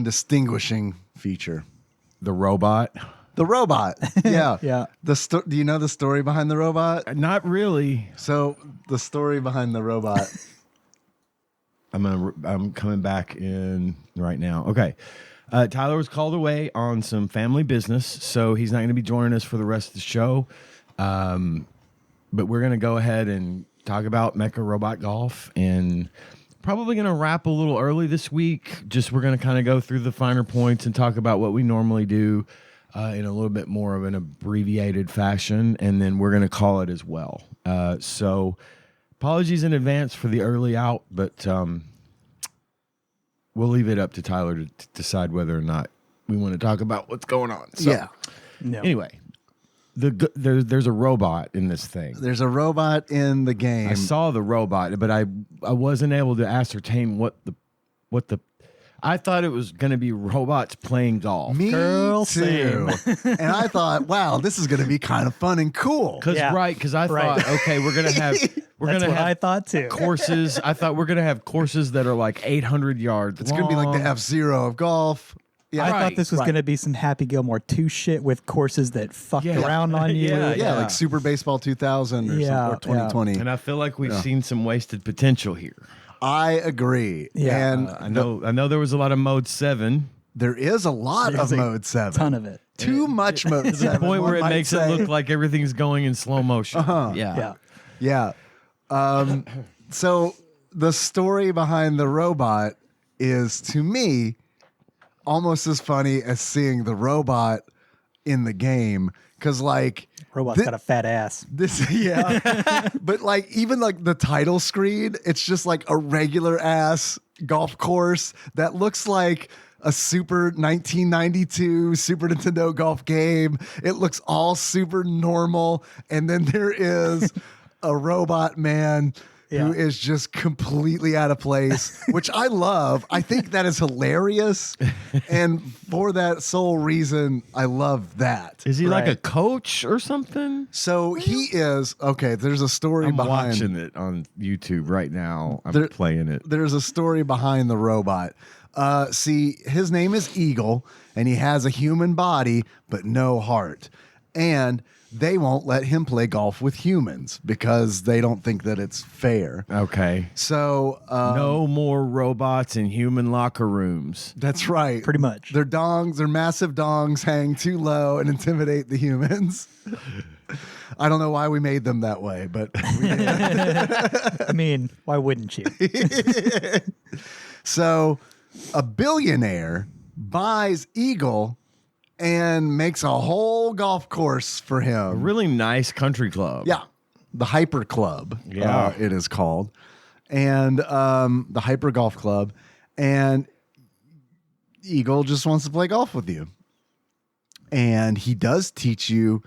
[SPEAKER 3] distinguishing feature.
[SPEAKER 5] The robot.
[SPEAKER 3] The robot. Yeah.
[SPEAKER 4] Yeah.
[SPEAKER 3] Do you know the story behind the robot?
[SPEAKER 5] Not really.
[SPEAKER 3] So the story behind the robot.
[SPEAKER 5] I'm coming back in right now. Okay. Tyler was called away on some family business, so he's not going to be joining us for the rest of the show. But we're going to go ahead and talk about Mecarobot Golf, and probably going to wrap a little early this week. Just we're going to kind of go through the finer points and talk about what we normally do in a little bit more of an abbreviated fashion, and then we're going to call it as well. So apologies in advance for the early out, but we'll leave it up to Tyler to decide whether or not we want to talk about what's going on. So,
[SPEAKER 3] Yeah.
[SPEAKER 4] No.
[SPEAKER 5] Anyway, there's a robot in this thing.
[SPEAKER 3] There's a robot in the game.
[SPEAKER 5] I saw the robot, but I wasn't able to ascertain what the I thought it was going to be robots playing golf.
[SPEAKER 3] Me
[SPEAKER 4] Girl,
[SPEAKER 3] too. And I thought, wow, this is going to be kind of fun and cool.
[SPEAKER 5] Because
[SPEAKER 4] Yeah.
[SPEAKER 5] I
[SPEAKER 4] Right.
[SPEAKER 5] thought, okay, we're gonna have
[SPEAKER 4] That's
[SPEAKER 5] gonna
[SPEAKER 4] what
[SPEAKER 5] have
[SPEAKER 4] I thought too.
[SPEAKER 5] courses. I thought we're gonna have courses that are like 800 yards.
[SPEAKER 3] It's going to be like the F-Zero of golf. Yeah.
[SPEAKER 4] I
[SPEAKER 5] Right,
[SPEAKER 4] thought this was
[SPEAKER 3] right.
[SPEAKER 4] going to be some Happy Gilmore 2 shit with courses that fucked
[SPEAKER 5] Yeah.
[SPEAKER 4] around on you.
[SPEAKER 3] Yeah, like Super Baseball 2000 or,
[SPEAKER 4] Yeah,
[SPEAKER 3] or 2020.
[SPEAKER 5] And I feel like we've seen some wasted potential here.
[SPEAKER 3] I agree.
[SPEAKER 4] Yeah.
[SPEAKER 3] And
[SPEAKER 5] I know there was a lot of Mode 7
[SPEAKER 3] there is a lot
[SPEAKER 4] There's
[SPEAKER 3] of
[SPEAKER 4] a
[SPEAKER 3] Mode 7.
[SPEAKER 4] Ton of it.
[SPEAKER 3] Too much Mode
[SPEAKER 5] to
[SPEAKER 3] 7.
[SPEAKER 5] the point where
[SPEAKER 3] one
[SPEAKER 5] it
[SPEAKER 3] might
[SPEAKER 5] makes
[SPEAKER 3] say.
[SPEAKER 5] it look like everything's going in slow motion.
[SPEAKER 4] Yeah.
[SPEAKER 3] Yeah. So the story behind the robot is, to me, almost as funny as seeing the robot in the game. Because, like,
[SPEAKER 4] Robot's got a fat ass.
[SPEAKER 3] this, yeah. But, like, even like the title screen, it's just like a regular ass golf course that looks like a super 1992 Super Nintendo golf game. It looks all super normal. And then there is a robot man
[SPEAKER 4] Yeah.
[SPEAKER 3] who is just completely out of place, which I love. I think that is hilarious. And for that sole reason, I love that.
[SPEAKER 5] Is he like a
[SPEAKER 4] Right.
[SPEAKER 5] coach or something?
[SPEAKER 3] So he is, okay, there's a story
[SPEAKER 5] I'm
[SPEAKER 3] behind
[SPEAKER 5] watching it on YouTube right now. I'm
[SPEAKER 3] There-
[SPEAKER 5] playing it.
[SPEAKER 3] There's a story behind the robot. See, his name is Eagle, and he has a human body, but no heart. And they won't let him play golf with humans because they don't think that it's fair.
[SPEAKER 5] Okay.
[SPEAKER 3] So,
[SPEAKER 5] No more robots in human locker rooms.
[SPEAKER 3] that's right.
[SPEAKER 4] Pretty much.
[SPEAKER 3] Their massive dongs hang too low and intimidate the humans. I don't know why we made them that way, but we did.
[SPEAKER 4] I mean, why wouldn't you?
[SPEAKER 3] So a billionaire buys Eagle and makes a whole golf course for
[SPEAKER 5] A
[SPEAKER 3] him.
[SPEAKER 5] really nice country club.
[SPEAKER 3] Yeah. The Hyper Club,
[SPEAKER 5] Yeah.
[SPEAKER 3] it is called. And the Hyper Golf Club. And Eagle just wants to play golf with you. And he does teach you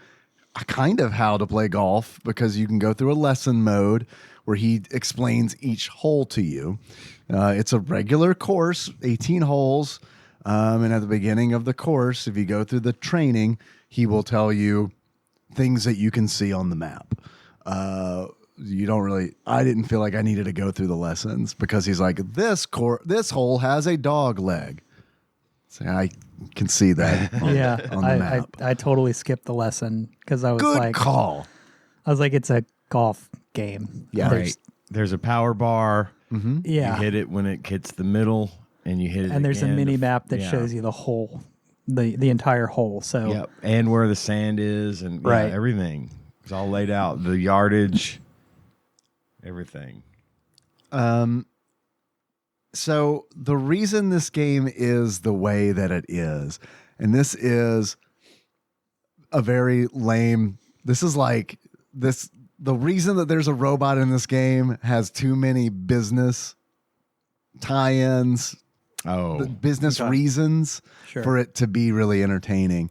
[SPEAKER 3] kind of how to play golf because you can go through a lesson mode where he explains each hole to you. It's a regular course, 18 holes. And at the beginning of the course, if you go through the training, he will tell you things that you can see on the map. You don't really, I didn't feel like I needed to go through the lessons because he's like, this hole has a dog leg. So I can see that on,
[SPEAKER 4] Yeah.
[SPEAKER 3] on the map.
[SPEAKER 4] I totally skipped the lesson because I was
[SPEAKER 3] Good
[SPEAKER 4] like,
[SPEAKER 3] call.
[SPEAKER 4] it's a golf game.
[SPEAKER 3] Yeah.
[SPEAKER 4] There's-
[SPEAKER 5] There's a power bar.
[SPEAKER 4] Yeah.
[SPEAKER 5] You hit it when it hits the middle, and you hit it.
[SPEAKER 4] And there's a
[SPEAKER 5] again
[SPEAKER 4] mini
[SPEAKER 5] to-
[SPEAKER 4] map that
[SPEAKER 5] yeah.
[SPEAKER 4] shows you the whole, the entire hole. So
[SPEAKER 5] Yep, and where the sand is, and yeah,
[SPEAKER 4] Right.
[SPEAKER 5] everything. It's all laid out. The yardage, everything.
[SPEAKER 3] So the reason this game is the way that it is, and this is a very lame, this is like this, the reason that there's a robot in this game has too many business tie-ins,
[SPEAKER 5] Oh,
[SPEAKER 3] the business
[SPEAKER 4] Okay.
[SPEAKER 3] reasons
[SPEAKER 4] Sure.
[SPEAKER 3] for it to be really entertaining.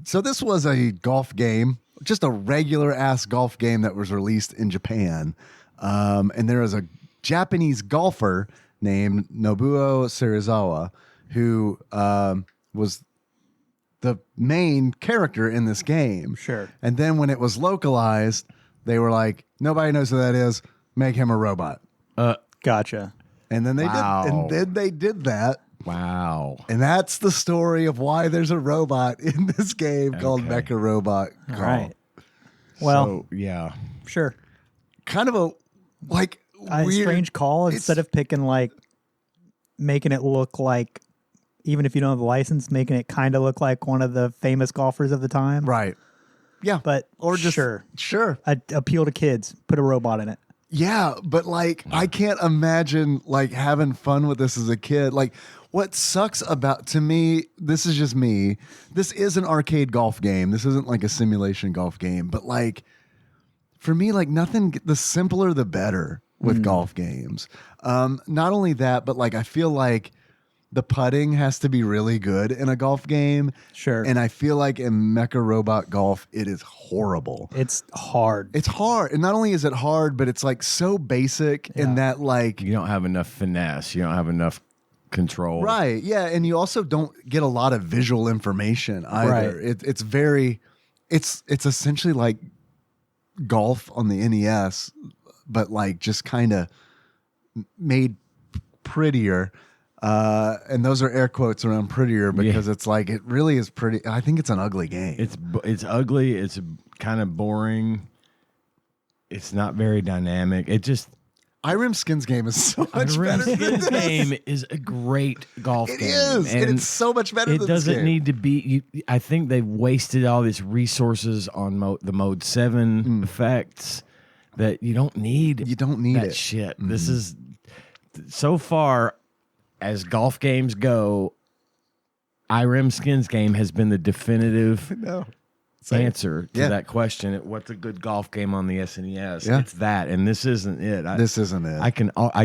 [SPEAKER 3] So this was a golf game, just a regular ass golf game that was released in Japan. And there is a Japanese golfer named Nobuo Serizawa who was the main character in this game.
[SPEAKER 4] Sure.
[SPEAKER 3] And then when it was localized, they were like, nobody knows who that is. Make him a robot.
[SPEAKER 4] Gotcha.
[SPEAKER 3] And then they
[SPEAKER 5] Wow.
[SPEAKER 3] did. And then they did that.
[SPEAKER 5] Wow.
[SPEAKER 3] And that's the story of why there's a robot in this game called
[SPEAKER 5] Okay.
[SPEAKER 3] Mecarobot.
[SPEAKER 4] All right. Well,
[SPEAKER 5] So, yeah.
[SPEAKER 4] sure.
[SPEAKER 3] Kind of a like
[SPEAKER 4] A
[SPEAKER 3] weird.
[SPEAKER 4] strange call instead of picking like making it look like, even if you don't have the license, making it kind of look like one of the famous golfers of the time.
[SPEAKER 3] Right. Yeah.
[SPEAKER 4] But
[SPEAKER 3] or just
[SPEAKER 4] sure.
[SPEAKER 3] I
[SPEAKER 4] Appeal to kids. Put a robot in it.
[SPEAKER 3] Yeah, but like I can't imagine like having fun with this as a kid. Like what sucks about to me, this is just me. This is an arcade golf game. This isn't like a simulation golf game, but like for me like nothing the simpler the better with golf games. Not only that, but like I feel like the putting has to be really good in a golf game.
[SPEAKER 4] Sure.
[SPEAKER 3] And I feel like in Mecha Robot Golf, it is horrible.
[SPEAKER 4] It's hard.
[SPEAKER 3] It's hard. And not only is it hard, but it's like so basic in that like
[SPEAKER 5] You don't have enough finesse. You don't have enough control.
[SPEAKER 3] right. Yeah. And you also don't get a lot of visual information either.
[SPEAKER 4] Right.
[SPEAKER 3] It's very it's essentially like golf on the NES, but like just kind of made prettier. And those are air quotes around prettier because it's like it really is pretty. I think it's an ugly game.
[SPEAKER 5] It's ugly. It's kind of boring. It's not very dynamic. It just
[SPEAKER 3] Irem Skins game is so much
[SPEAKER 5] Irem
[SPEAKER 3] better than
[SPEAKER 5] Skins
[SPEAKER 3] this.
[SPEAKER 5] game is a great golf
[SPEAKER 3] It
[SPEAKER 5] game.
[SPEAKER 3] is, and it's so much better
[SPEAKER 5] It
[SPEAKER 3] than
[SPEAKER 5] doesn't
[SPEAKER 3] this game.
[SPEAKER 5] need to be. I think they've wasted all these resources on the Mode 7 effects that you don't need.
[SPEAKER 3] You don't need
[SPEAKER 5] that
[SPEAKER 3] it.
[SPEAKER 5] shit. This is so far as golf games go. Irem Skins game has been the definitive answer to
[SPEAKER 3] Yeah.
[SPEAKER 5] that question. What's a good golf game on the SNES?
[SPEAKER 3] Yeah.
[SPEAKER 5] It's that, and this isn't it.
[SPEAKER 3] This isn't it.
[SPEAKER 5] I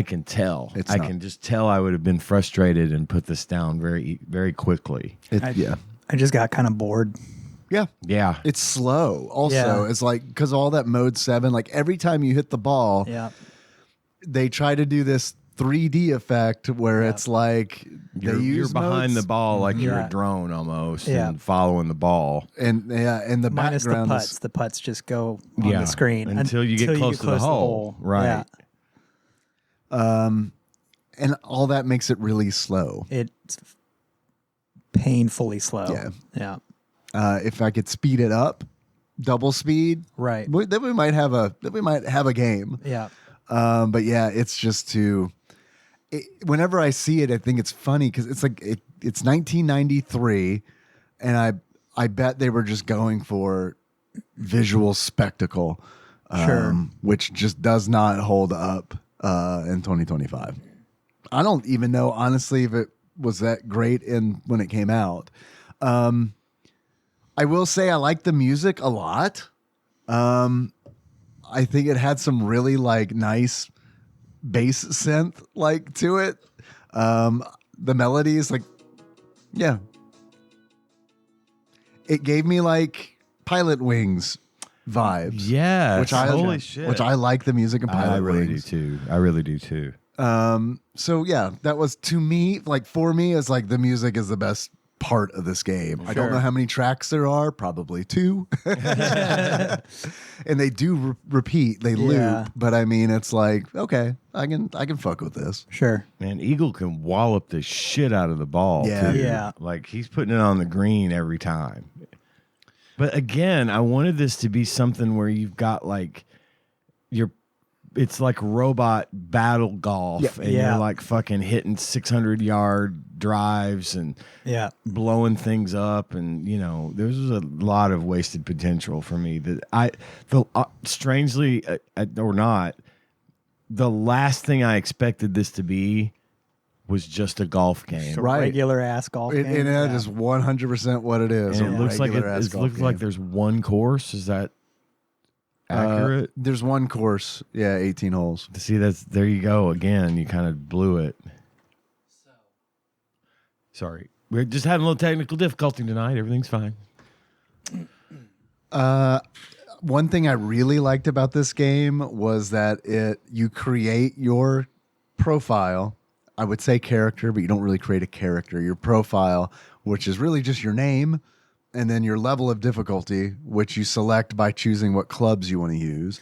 [SPEAKER 5] can tell.
[SPEAKER 3] It's
[SPEAKER 5] I
[SPEAKER 3] not.
[SPEAKER 5] can just tell. I would have been frustrated and put this down very, very quickly.
[SPEAKER 3] Yeah.
[SPEAKER 4] I just got kind of bored.
[SPEAKER 3] Yeah.
[SPEAKER 5] Yeah,
[SPEAKER 3] It's slow. Also,
[SPEAKER 4] Yeah.
[SPEAKER 3] it's like because all that Mode 7, like every time you hit the ball,
[SPEAKER 4] Yeah.
[SPEAKER 3] they try to do this 3D effect where
[SPEAKER 4] Yeah.
[SPEAKER 3] it's like
[SPEAKER 5] you're behind the ball like you're a drone almost,
[SPEAKER 4] Yeah.
[SPEAKER 5] and following the ball.
[SPEAKER 3] and and the
[SPEAKER 4] Minus the
[SPEAKER 3] background
[SPEAKER 4] putts.
[SPEAKER 3] is,
[SPEAKER 4] The putts just go on the screen
[SPEAKER 5] until you get close to the hole. Right.
[SPEAKER 4] Yeah.
[SPEAKER 3] and all that makes it really slow.
[SPEAKER 4] It's painfully slow.
[SPEAKER 3] Yeah.
[SPEAKER 4] Yeah.
[SPEAKER 3] If I could speed it up, double speed,
[SPEAKER 4] Right.
[SPEAKER 3] then we might have a game.
[SPEAKER 4] Yeah.
[SPEAKER 3] But yeah, it's just too. Whenever I see it, I think it's funny because it's like it's 1993, and I bet they were just going for visual spectacle,
[SPEAKER 4] Sure.
[SPEAKER 3] which just does not hold up in 2025. I don't even know honestly if it was that great when it came out. I will say I like the music a lot. I think it had some really like nice bass synth like to it. The melodies, like, yeah, it gave me like Pilot Wings vibes.
[SPEAKER 5] Yeah,
[SPEAKER 3] which I like the music in Pilot
[SPEAKER 5] I really
[SPEAKER 3] Wings.
[SPEAKER 5] do too. I really do too.
[SPEAKER 3] So yeah, that was to me like for me as like the music is the best part of this game. I don't know how many tracks there are, probably 2. And they do repeat, they loop, but I mean it's like, okay, I can fuck with this.
[SPEAKER 4] Sure.
[SPEAKER 5] Man, Eagle can wallop the shit out of the ball.
[SPEAKER 3] Yeah.
[SPEAKER 5] too.
[SPEAKER 4] Yeah.
[SPEAKER 5] Like he's putting it on the green every time. But again, I wanted this to be something where you've got like it's like robot battle golf, and
[SPEAKER 4] Yeah.
[SPEAKER 5] you're like fucking hitting 600-yard drives and
[SPEAKER 4] Yeah.
[SPEAKER 5] blowing things up, and you know there's a lot of wasted potential for me that strangely or not, the last thing I expected this to be was just a golf game.
[SPEAKER 3] Right.
[SPEAKER 4] Regular ass golf game.
[SPEAKER 3] And that is 100% what it is.
[SPEAKER 5] And
[SPEAKER 3] a
[SPEAKER 5] it looks like
[SPEAKER 3] regular-ass
[SPEAKER 5] it
[SPEAKER 3] golf
[SPEAKER 5] looks like
[SPEAKER 3] game.
[SPEAKER 5] there's one course. Is that accurate?
[SPEAKER 3] There's one course, 18 holes.
[SPEAKER 5] See, there you go again. You kind of blew it. Sorry, we're just having a little technical difficulty tonight. Everything's fine.
[SPEAKER 3] One thing I really liked about this game was that you create your profile. I would say character, but you don't really create a character. Your profile, which is really just your name, and then your level of difficulty, which you select by choosing what clubs you want to use.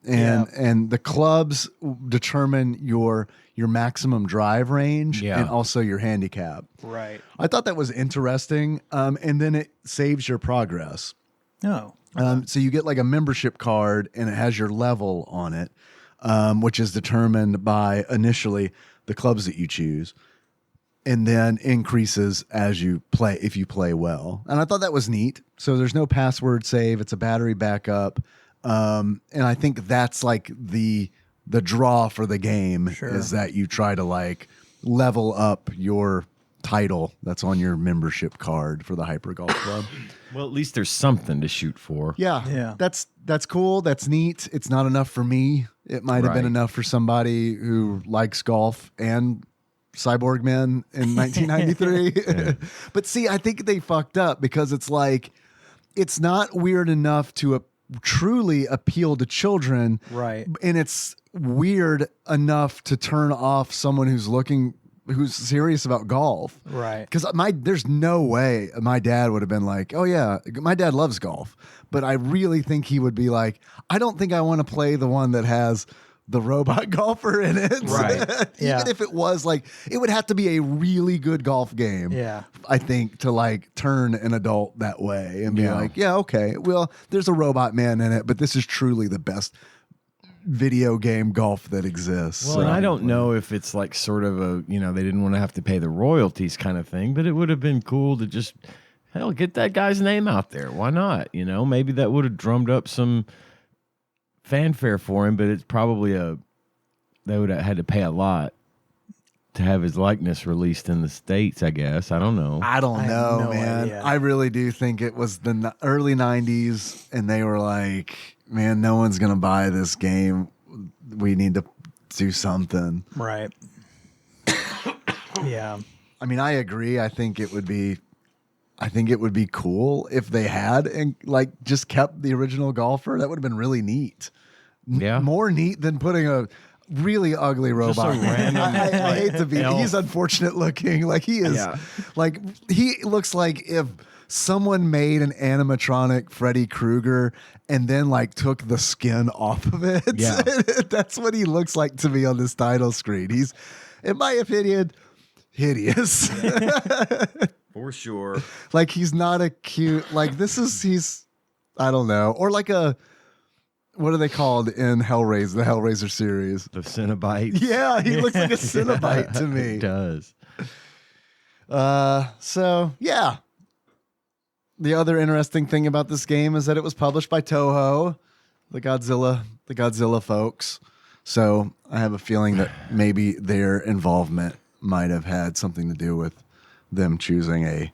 [SPEAKER 3] And the clubs determine your maximum drive range and also your handicap.
[SPEAKER 4] Right.
[SPEAKER 3] I thought that was interesting. And then it saves your progress.
[SPEAKER 4] Oh.
[SPEAKER 3] So you get like a membership card and it has your level on it, which is determined by initially the clubs that you choose, and then increases as you play, if you play well. And I thought that was neat. So there's no password save. It's a battery backup. And I think that's like the draw for the game is that you try to like level up your title that's on your membership card for the Hyper Golf Club.
[SPEAKER 5] Well, at least there's something to shoot for.
[SPEAKER 3] Yeah. That's cool. That's neat. It's not enough for me. It might have been enough for somebody who likes golf and Cyborg Men in 1993. But see, I think they fucked up because it's like, it's not weird enough to truly appeal to children.
[SPEAKER 4] Right.
[SPEAKER 3] And it's weird enough to turn off someone who's serious about golf.
[SPEAKER 4] Right.
[SPEAKER 3] Because there's no way my dad would have been like, oh yeah, my dad loves golf. But I really think he would be like, I don't think I want to play the one that has the robot golfer in it.
[SPEAKER 5] Right.
[SPEAKER 3] Even if it was like, it would have to be a really good golf game.
[SPEAKER 4] Yeah.
[SPEAKER 3] I think to like turn an adult that way and be like, yeah, okay, well, there's a robot man in it, but this is truly the best video game golf that exists.
[SPEAKER 5] Well, and I don't know if it's like sort of a, they didn't want to have to pay the royalties kind of thing, but it would have been cool to just, hell, get that guy's name out there. Why not? Maybe that would have drummed up some fanfare for him, but it's probably they would have had to pay a lot to have his likeness released in the States, I guess. I don't know.
[SPEAKER 3] I don't know,
[SPEAKER 4] no
[SPEAKER 3] man.
[SPEAKER 4] idea.
[SPEAKER 3] I really do think it was the early 90s and they were like, man, no one's going to buy this game. We need to do something.
[SPEAKER 4] Right. Yeah.
[SPEAKER 3] I mean, I agree. I think it would be cool if they had and like just kept the original golfer. That would have been really neat.
[SPEAKER 5] Yeah.
[SPEAKER 3] More neat than putting a really ugly robot.
[SPEAKER 5] Just a random,
[SPEAKER 3] I hate to be.
[SPEAKER 5] elf.
[SPEAKER 3] He's unfortunate looking. Like he is.
[SPEAKER 5] Yeah.
[SPEAKER 3] Like he looks like if someone made an animatronic Freddy Krueger and then like took the skin off of it.
[SPEAKER 5] Yeah.
[SPEAKER 3] That's what he looks like to me on this title screen. He's, in my opinion, hideous.
[SPEAKER 5] For sure.
[SPEAKER 3] Like he's not a cute, like he's, I don't know. Or like what are they called in Hellraiser, the Hellraiser series?
[SPEAKER 5] The Cenobite.
[SPEAKER 3] Yeah, he looks like a Cenobite to me.
[SPEAKER 5] He does.
[SPEAKER 3] So yeah. The other interesting thing about this game is that it was published by Toho, the Godzilla folks. So I have a feeling that maybe their involvement might have had something to do with them choosing a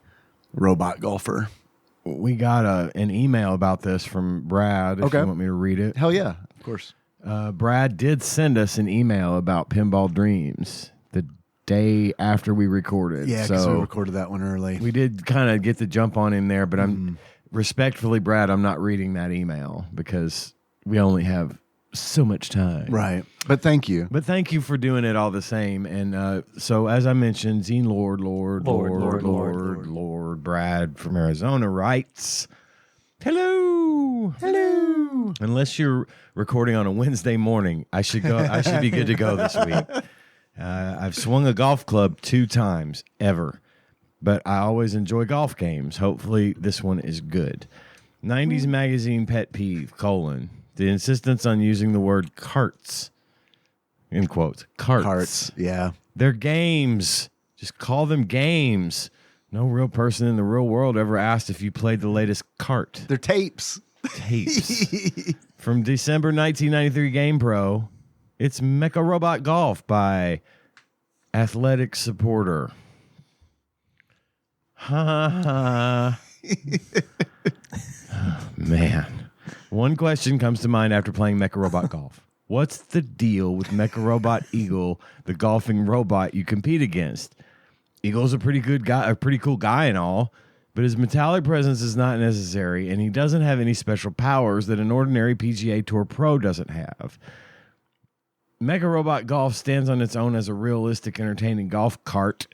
[SPEAKER 3] robot golfer.
[SPEAKER 5] We got an email about this from Brad, if you want me to read it.
[SPEAKER 3] Hell yeah, of course.
[SPEAKER 5] Brad did send us an email about Pinball Dreams the day after we recorded.
[SPEAKER 3] Yeah, because we recorded that one early.
[SPEAKER 5] We did kind of get the jump on him there, but I'm respectfully, Brad, I'm not reading that email because we only have so much time.
[SPEAKER 3] Right. But thank you.
[SPEAKER 5] But thank you for doing it all the same. And so, as I mentioned, Zine Lord, Brad from Arizona writes, hello. Unless you're recording on a Wednesday morning, I should go. I should be good to go this week. I've swung a golf club 2 times ever, but I always enjoy golf games. Hopefully, this one is good. 90s magazine pet peeve, : the insistence on using the word carts, in quotes, carts.
[SPEAKER 3] Yeah.
[SPEAKER 5] They're games. Just call them games. No real person in the real world ever asked if you played the latest cart.
[SPEAKER 3] They're tapes.
[SPEAKER 5] Tapes. From December 1993 Game Pro, it's Mecarobot Golf by Athletic Supporter. Ha ha. Man. One question comes to mind after playing Mecarobot Golf. What's the deal with Mecarobot Eagle, the golfing robot you compete against? Eagle's a pretty good guy, a pretty cool guy and all, but his metallic presence is not necessary, and he doesn't have any special powers that an ordinary PGA Tour pro doesn't have. Mecarobot Golf stands on its own as a realistic, entertaining golf cart.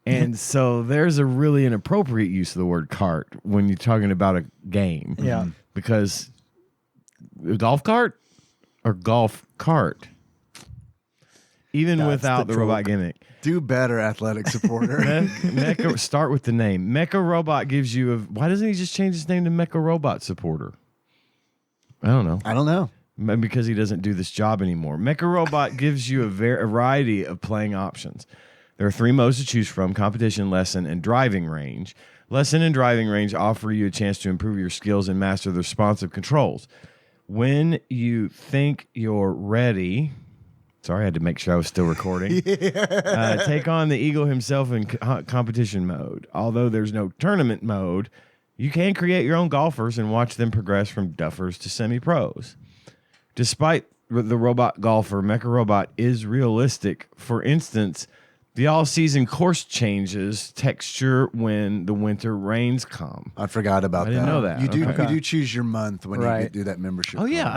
[SPEAKER 5] And so there's a really inappropriate use of the word cart when you're talking about a game.
[SPEAKER 4] Yeah.
[SPEAKER 5] Because a golf cart or golf cart, even
[SPEAKER 3] That's
[SPEAKER 5] without
[SPEAKER 3] the
[SPEAKER 5] the robot
[SPEAKER 3] trope.
[SPEAKER 5] gimmick.
[SPEAKER 3] Do better, athletic supporter.
[SPEAKER 5] Mecha, start with the name. Mecarobot gives you a. Why doesn't he just change his name to Mecarobot supporter? I don't know.
[SPEAKER 3] I don't know.
[SPEAKER 5] Maybe because he doesn't do this job anymore. Mecarobot gives you a variety of playing options. There are 3 modes to choose from: competition, lesson, and driving range. Lesson and driving range offer you a chance to improve your skills and master the responsive controls. When you think you're ready... Sorry, I had to make sure I was still recording. Take on the Eagle himself in competition mode. Although there's no tournament mode, you can create your own golfers and watch them progress from duffers to semi-pros. Despite the robot golfer, Mecarobot is realistic. For instance, the all-season course changes texture when the winter rains come.
[SPEAKER 3] I forgot about that.
[SPEAKER 5] I didn't know that.
[SPEAKER 3] You do
[SPEAKER 5] Okay.
[SPEAKER 3] you do choose your month when
[SPEAKER 4] Right.
[SPEAKER 3] you do that membership.
[SPEAKER 5] Oh yeah,
[SPEAKER 3] card.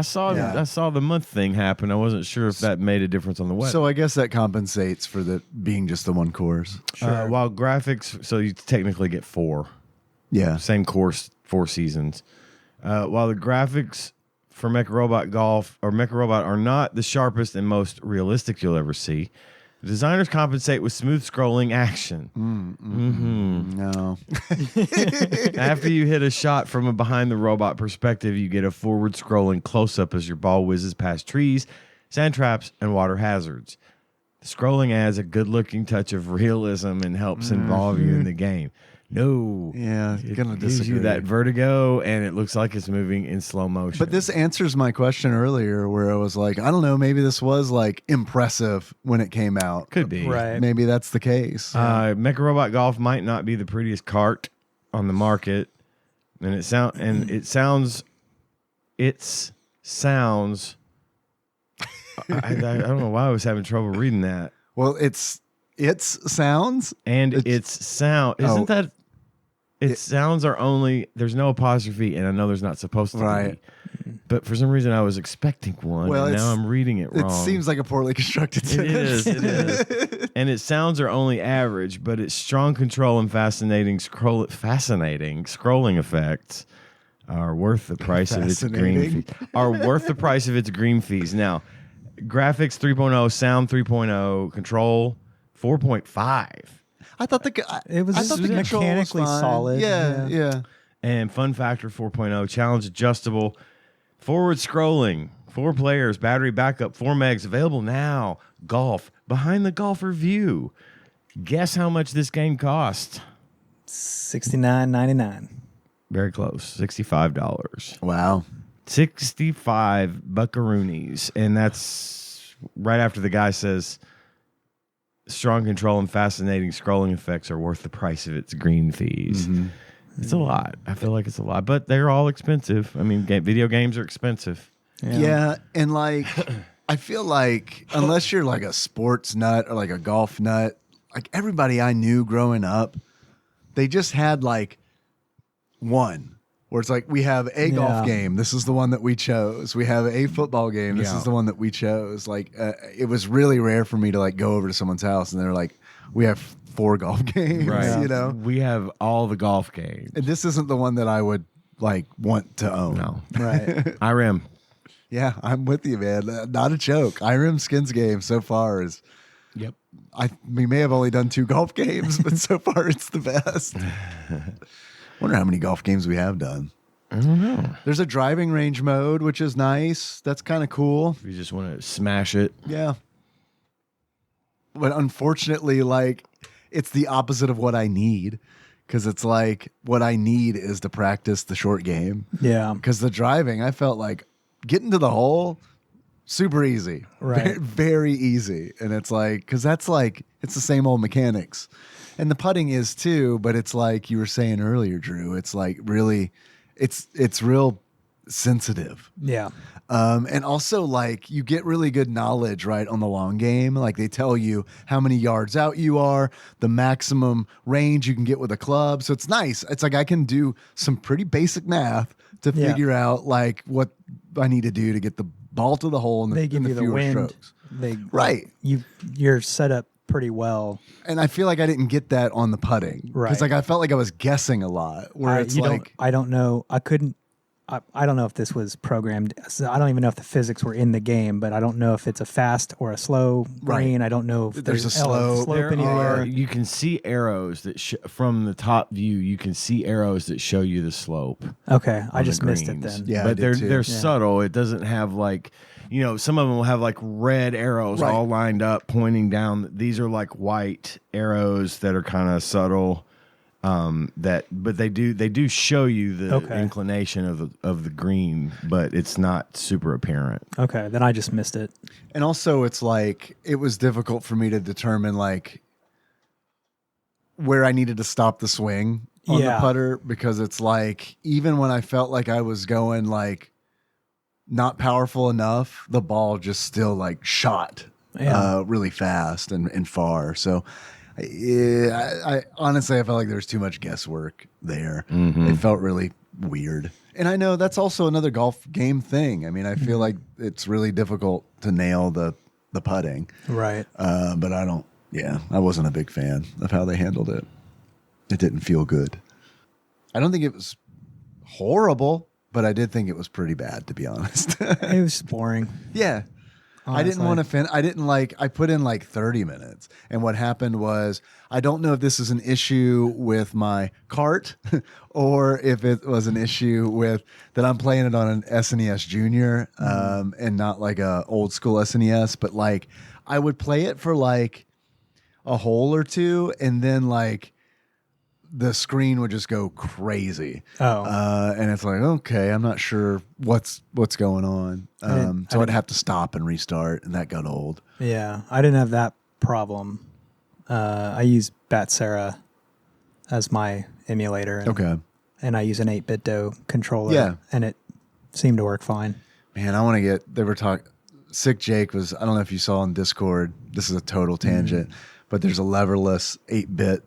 [SPEAKER 5] I saw the month thing happen. I wasn't sure if that made a difference on the weather.
[SPEAKER 3] So I guess that compensates for the being just the one course.
[SPEAKER 5] While graphics, so you technically get 4.
[SPEAKER 3] Yeah.
[SPEAKER 5] Same course, 4 seasons. While the graphics for Mecarobot Golf or Mecarobot are not the sharpest and most realistic you'll ever see, the designers compensate with smooth scrolling action.
[SPEAKER 3] No.
[SPEAKER 5] After you hit a shot from a behind the robot perspective, you get a forward scrolling close up as your ball whizzes past trees, sand traps, and water hazards. The scrolling adds a good looking touch of realism and helps involve you in the game. No.
[SPEAKER 3] Yeah,
[SPEAKER 5] It
[SPEAKER 3] gonna
[SPEAKER 5] gives
[SPEAKER 3] disagree.
[SPEAKER 5] you that vertigo, and it looks like it's moving in slow motion.
[SPEAKER 3] But this answers my question earlier where I was like, I don't know, maybe this was like impressive when it came out.
[SPEAKER 5] could be.
[SPEAKER 4] Right.
[SPEAKER 3] Maybe that's the case.
[SPEAKER 5] Mecarobot Golf might not be the prettiest cart on the market, and it sounds. I don't know why I was having trouble reading that.
[SPEAKER 3] Well, it's sounds.
[SPEAKER 5] And
[SPEAKER 3] It's-
[SPEAKER 5] its sound isn't
[SPEAKER 3] Oh.
[SPEAKER 5] that. Its sounds are only there's no apostrophe, and I know there's not supposed to
[SPEAKER 3] Right.
[SPEAKER 5] be. But for some reason, I was expecting one,
[SPEAKER 3] Well,
[SPEAKER 5] and now
[SPEAKER 3] it's-
[SPEAKER 5] I'm reading it wrong.
[SPEAKER 3] It seems like a poorly constructed
[SPEAKER 5] It
[SPEAKER 3] sentence.
[SPEAKER 5] is. It is. And its sounds are only average, but its strong control and fascinating scrolling effects are worth the price of its green fees. Now, graphics 3.0, sound 3.0, control 4.5.
[SPEAKER 3] I thought the
[SPEAKER 4] It was
[SPEAKER 3] I thought the control was
[SPEAKER 4] mechanically
[SPEAKER 3] fine.
[SPEAKER 4] solid.
[SPEAKER 3] Yeah.
[SPEAKER 5] And fun factor 4.0, challenge adjustable, forward scrolling, 4 players, battery backup, 4 megs, available now. Golf, behind the golfer view. Guess how much this game cost?
[SPEAKER 4] $69.99.
[SPEAKER 5] Very close, $65.
[SPEAKER 3] Wow.
[SPEAKER 5] 65 buckaroonies. And that's right after the guy says strong control and fascinating scrolling effects are worth the price of its green fees. It's a lot. I feel like it's a lot, but they're all expensive. I mean, video games are expensive.
[SPEAKER 3] Yeah, and like I feel like unless you're like a sports nut or like a golf nut, like everybody I knew growing up, they just had like one where it's like we have a golf game. This is the one that we chose. We have a football game. This is the one that we chose. Like it was really rare for me to like go over to someone's house and they're like, we have 4 golf games, you know?
[SPEAKER 5] We have all the golf games.
[SPEAKER 3] And this isn't the one that I would like want to own.
[SPEAKER 5] No.
[SPEAKER 4] Right.
[SPEAKER 5] IREM.
[SPEAKER 3] Yeah, I'm with you, man. Not a joke. Irem Skins game so far is.
[SPEAKER 5] Yep.
[SPEAKER 3] We may have only done 2 golf games, but so far it's the best. Wonder how many golf games we have done.
[SPEAKER 5] I don't know.
[SPEAKER 3] There's a driving range mode, which is nice. That's kind of cool.
[SPEAKER 5] If you just want to smash it.
[SPEAKER 3] Yeah. But unfortunately, like, it's the opposite of what I need. Because it's like, what I need is to practice the short game.
[SPEAKER 4] Yeah.
[SPEAKER 3] Because the driving, I felt like getting to the hole, super easy.
[SPEAKER 4] Right.
[SPEAKER 3] Very easy. And it's like, because that's like, it's the same old mechanics. And the putting is too, but it's like you were saying earlier, Drew, it's like really, it's real sensitive.
[SPEAKER 4] Yeah.
[SPEAKER 3] And also like you get really good knowledge, right, on the long game. Like they tell you how many yards out you are, the maximum range you can get with a club. So it's nice. It's like I can do some pretty basic math to figure out like what I need to do to get the ball to the hole in the,
[SPEAKER 4] They give
[SPEAKER 3] in the
[SPEAKER 4] you the
[SPEAKER 3] fewer
[SPEAKER 4] wind.
[SPEAKER 3] strokes.
[SPEAKER 4] They
[SPEAKER 3] Right.
[SPEAKER 4] You're set up pretty well.
[SPEAKER 3] And I feel like I didn't get that on the putting.
[SPEAKER 4] Right.
[SPEAKER 3] Because like I felt like I was guessing a lot. Where it's like
[SPEAKER 4] I don't know. I don't know if this was programmed. So I don't even know if the physics were in the game, but I don't know if it's a fast or a slow green. I don't know if
[SPEAKER 3] There's a
[SPEAKER 4] slope anywhere.
[SPEAKER 5] You can see arrows that from the top view. You can see arrows that show you the slope.
[SPEAKER 4] Okay, I
[SPEAKER 5] on
[SPEAKER 4] just
[SPEAKER 5] the
[SPEAKER 4] missed it
[SPEAKER 5] greens.
[SPEAKER 4] then.
[SPEAKER 3] Yeah, I
[SPEAKER 5] but
[SPEAKER 3] did
[SPEAKER 5] they're
[SPEAKER 3] too.
[SPEAKER 5] subtle. It doesn't have like, some of them will have like red arrows
[SPEAKER 3] Right.
[SPEAKER 5] all lined up pointing down. These are like white arrows that are kind of subtle. But they do show you the inclination of the green, but it's not super apparent.
[SPEAKER 4] Okay, then I just missed it.
[SPEAKER 3] And also it's like it was difficult for me to determine like where I needed to stop the swing on the putter, because it's like even when I felt like I was going like not powerful enough, the ball just still like shot really fast and far. So yeah, I honestly, I felt like there was too much guesswork there. It felt really weird. And I know that's also another golf game thing. I mean, I feel like it's really difficult to nail the putting.
[SPEAKER 4] Right.
[SPEAKER 3] But I wasn't a big fan of how they handled it. It didn't feel good. I don't think it was horrible, but I did think it was pretty bad, to be honest.
[SPEAKER 4] It was boring.
[SPEAKER 3] Yeah.
[SPEAKER 4] Honestly.
[SPEAKER 3] I didn't want to I put in like 30 minutes. And what happened was, I don't know if this is an issue with my cart or if it was an issue with that I'm playing it on an SNES Junior and not like a old school SNES, but like I would play it for like a hole or two and then like the screen would just go crazy. And it's like, okay, I'm not sure what's going on. So I'd have to stop and restart, and that got old.
[SPEAKER 4] Yeah, I didn't have that problem. I use Batsera as my emulator. And I use an 8-bit DOE controller.
[SPEAKER 3] Yeah.
[SPEAKER 4] And it seemed to work fine.
[SPEAKER 3] Man, they were talking, Sick Jake was, I don't know if you saw on Discord, this is a total tangent, but there's a leverless 8-bit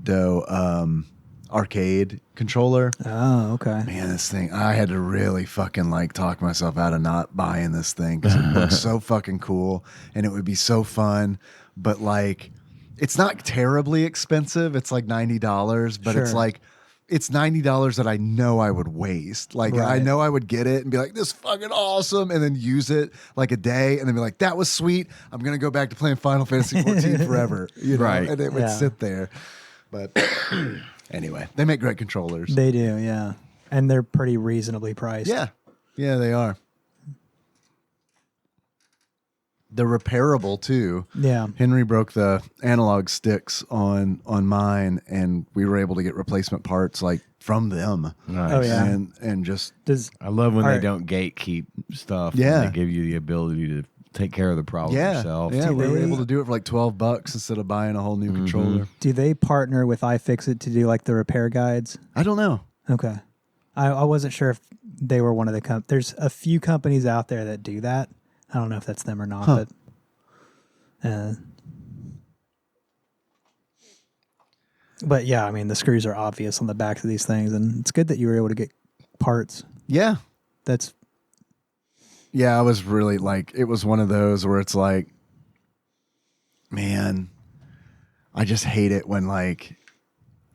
[SPEAKER 3] DOE arcade controller.
[SPEAKER 4] Oh, okay.
[SPEAKER 3] Man, this thing, I had to really fucking like talk myself out of not buying this thing because it looks so fucking cool and it would be so fun. But like, it's not terribly expensive. It's like $90, but it's like, it's $90 that I know I would waste. Like I know I would get it and be like, this is fucking awesome. And then use it like a day and then be like, that was sweet. I'm going to go back to playing Final Fantasy 14 forever. You know? And it would sit there. But anyway, they make great controllers.
[SPEAKER 4] They do, yeah. And they're pretty reasonably priced.
[SPEAKER 3] Yeah. Yeah, they are. They're repairable too.
[SPEAKER 4] Yeah.
[SPEAKER 3] Henry broke the analog sticks on mine, and we were able to get replacement parts like from them.
[SPEAKER 5] Nice.
[SPEAKER 4] Oh, yeah.
[SPEAKER 3] And just
[SPEAKER 5] I love when they don't gatekeep stuff.
[SPEAKER 3] Yeah.
[SPEAKER 5] And they give you the ability to take care of the problem yourself.
[SPEAKER 3] Yeah, we were able to do it for like $12 instead of buying a whole new controller.
[SPEAKER 4] Do they partner with iFixit to do like the repair guides?
[SPEAKER 3] I don't know.
[SPEAKER 4] Okay. I wasn't sure if they were one of the there's a few companies out there that do that. I don't know if that's them or not, but yeah, I mean the screws are obvious on the backs of these things, and it's good that you were able to get parts.
[SPEAKER 3] Yeah.
[SPEAKER 4] Yeah,
[SPEAKER 3] I was really like, it was one of those where it's like, man, I just hate it when like,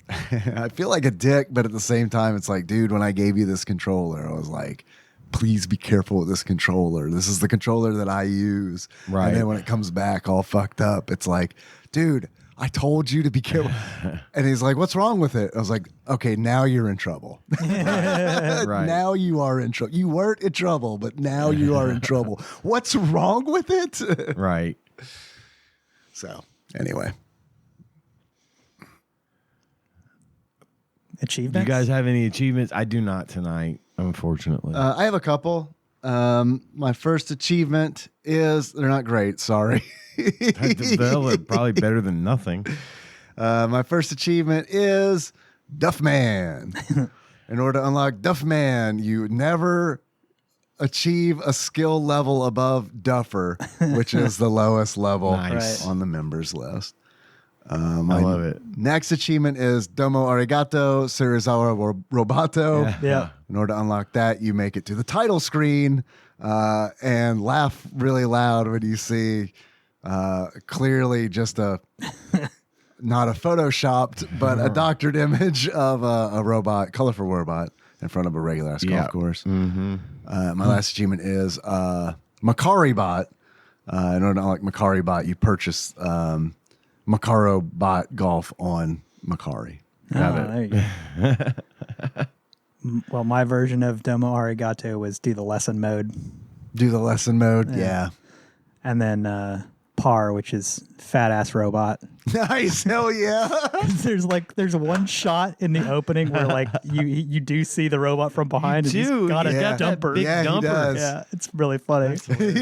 [SPEAKER 3] I feel like a dick, but at the same time, it's like, dude, when I gave you this controller, I was like, please be careful with this controller. This is the controller that I use.
[SPEAKER 5] Right.
[SPEAKER 3] And then when it comes back all fucked up, it's like, dude, I told you to be careful. And he's like, what's wrong with it? I was like, okay, now you're in trouble.
[SPEAKER 5] Right.
[SPEAKER 3] Now you are in trouble. You weren't in trouble, but now you are in trouble. What's wrong with it?
[SPEAKER 5] Right.
[SPEAKER 3] So anyway.
[SPEAKER 4] achievements.
[SPEAKER 5] You guys have any achievements? I do not tonight, unfortunately.
[SPEAKER 3] I have a couple. My first achievement is, they're not great, sorry.
[SPEAKER 5] They're probably better than nothing.
[SPEAKER 3] My first achievement is Duffman. In order to unlock Duffman, you never achieve a skill level above Duffer, which is the lowest level
[SPEAKER 5] Nice.
[SPEAKER 3] on the members list.
[SPEAKER 5] I love it.
[SPEAKER 3] Next achievement is Domo Arigato Serizawa Roboto.
[SPEAKER 4] Yeah.
[SPEAKER 3] In order to unlock that, you make it to the title screen and laugh really loud when you see Clearly just not a photoshopped, but a doctored image of a robot, colorful robot in front of a regular ass golf course.
[SPEAKER 5] Mm-hmm.
[SPEAKER 3] My last achievement is Mecarobot. In order to unlock Mecarobot, you purchase Mecarobot Golf on Macari.
[SPEAKER 4] There you go. Well, my version of Domo Arigato was do the lesson mode.
[SPEAKER 3] Do the lesson mode, yeah.
[SPEAKER 4] And then Par, which is fat ass robot.
[SPEAKER 3] Nice, hell yeah.
[SPEAKER 4] There's one shot in the opening where like you do see the robot from behind. And he's got a dumper.
[SPEAKER 5] Big dumper.
[SPEAKER 3] He does.
[SPEAKER 4] Yeah, it's really funny.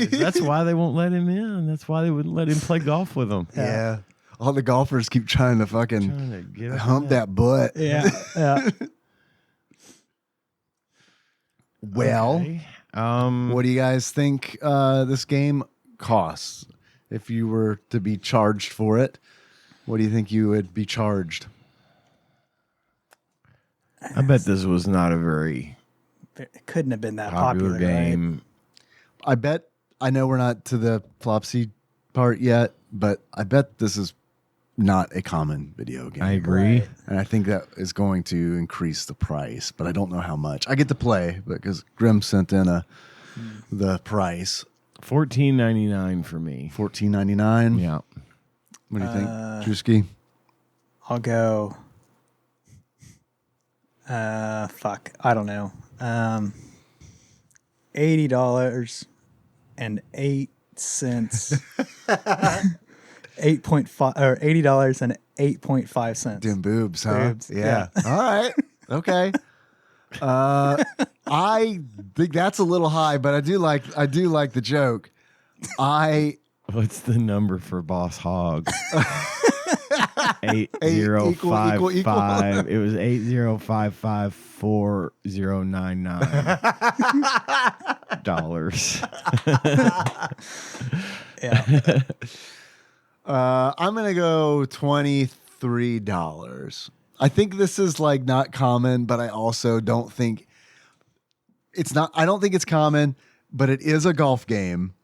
[SPEAKER 5] That's why they won't let him in. That's why they wouldn't let him play golf with them.
[SPEAKER 3] Yeah. All the golfers keep trying to fucking
[SPEAKER 5] Get up
[SPEAKER 3] hump that butt.
[SPEAKER 4] Yeah, yeah.
[SPEAKER 3] Well,
[SPEAKER 5] Okay.
[SPEAKER 3] what do you guys think this game costs? If you were to be charged for it, what do you think you would be charged?
[SPEAKER 5] I bet this was not a very
[SPEAKER 4] It couldn't have been that
[SPEAKER 5] popular game.
[SPEAKER 3] I bet, I know we're not to the Flopsy part yet, but I bet this is not a common video game.
[SPEAKER 5] I agree.
[SPEAKER 4] Right.
[SPEAKER 3] And I think that is going to increase the price, but I don't know how much. I get to play because Grim sent in the price.
[SPEAKER 5] $14.99 for me.
[SPEAKER 3] $14.99.
[SPEAKER 5] Yeah.
[SPEAKER 3] What do you think, Drewski?
[SPEAKER 4] I'll go. Fuck. I don't know. $80.08. 8.5 or $80.08.5.
[SPEAKER 3] Dim boobs, huh?
[SPEAKER 4] Boobs,
[SPEAKER 3] Yeah. All right. Okay. I think that's a little high, but I do like the joke.
[SPEAKER 5] What's the number for Boss Hog?
[SPEAKER 3] 8055.
[SPEAKER 5] It was 80554099 dollars.
[SPEAKER 4] Yeah.
[SPEAKER 3] I'm gonna go $23. I think this is like not common, but I also don't think it's not. I don't think it's common, but it is a golf game,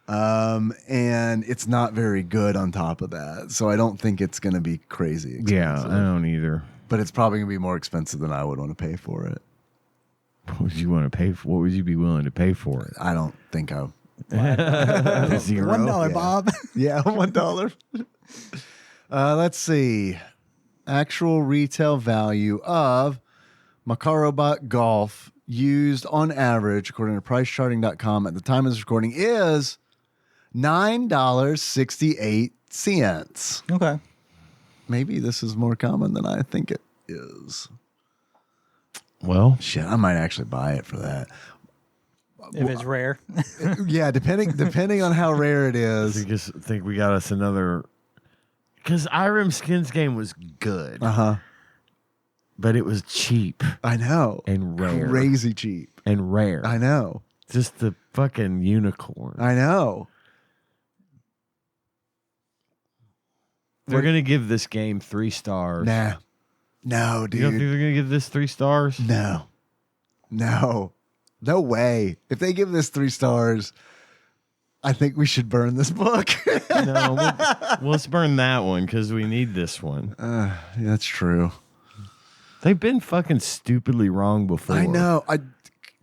[SPEAKER 3] and it's not very good on top of that. So I don't think it's gonna be crazy expensive.
[SPEAKER 5] Yeah, I don't either.
[SPEAKER 3] But it's probably gonna be more expensive than I would want to pay for it.
[SPEAKER 5] What would you want to pay for? What would you be willing to pay for it?
[SPEAKER 3] I don't think I.
[SPEAKER 5] Zero.
[SPEAKER 4] $1,
[SPEAKER 3] Yeah.
[SPEAKER 4] Bob.
[SPEAKER 3] Yeah, $1. Let's see. Actual retail value of Mecarobot Golf used on average, according to pricecharting.com at the time of this recording, is $9.68.
[SPEAKER 4] Okay.
[SPEAKER 3] Maybe this is more common than I think it is.
[SPEAKER 5] Well,
[SPEAKER 3] Shit, I might actually buy it for that.
[SPEAKER 4] If it's rare.
[SPEAKER 3] Yeah, depending on how rare it
[SPEAKER 5] I
[SPEAKER 3] is.
[SPEAKER 5] think we got us another. Because Irem Skins game was good, but it was cheap
[SPEAKER 3] I know.
[SPEAKER 5] and rare.
[SPEAKER 3] Crazy cheap.
[SPEAKER 5] And rare.
[SPEAKER 3] I know.
[SPEAKER 5] Just the fucking unicorn.
[SPEAKER 3] I know.
[SPEAKER 5] They're going to give this game 3 stars.
[SPEAKER 3] Nah. No,
[SPEAKER 5] You don't think
[SPEAKER 3] dude.
[SPEAKER 5] they're going to give this 3 stars?
[SPEAKER 3] No. No. No way. If they give this 3 stars, I think we should burn this book.
[SPEAKER 5] No, let's burn that one because we need this one.
[SPEAKER 3] Yeah, that's true.
[SPEAKER 5] They've been fucking stupidly wrong before.
[SPEAKER 3] I know. I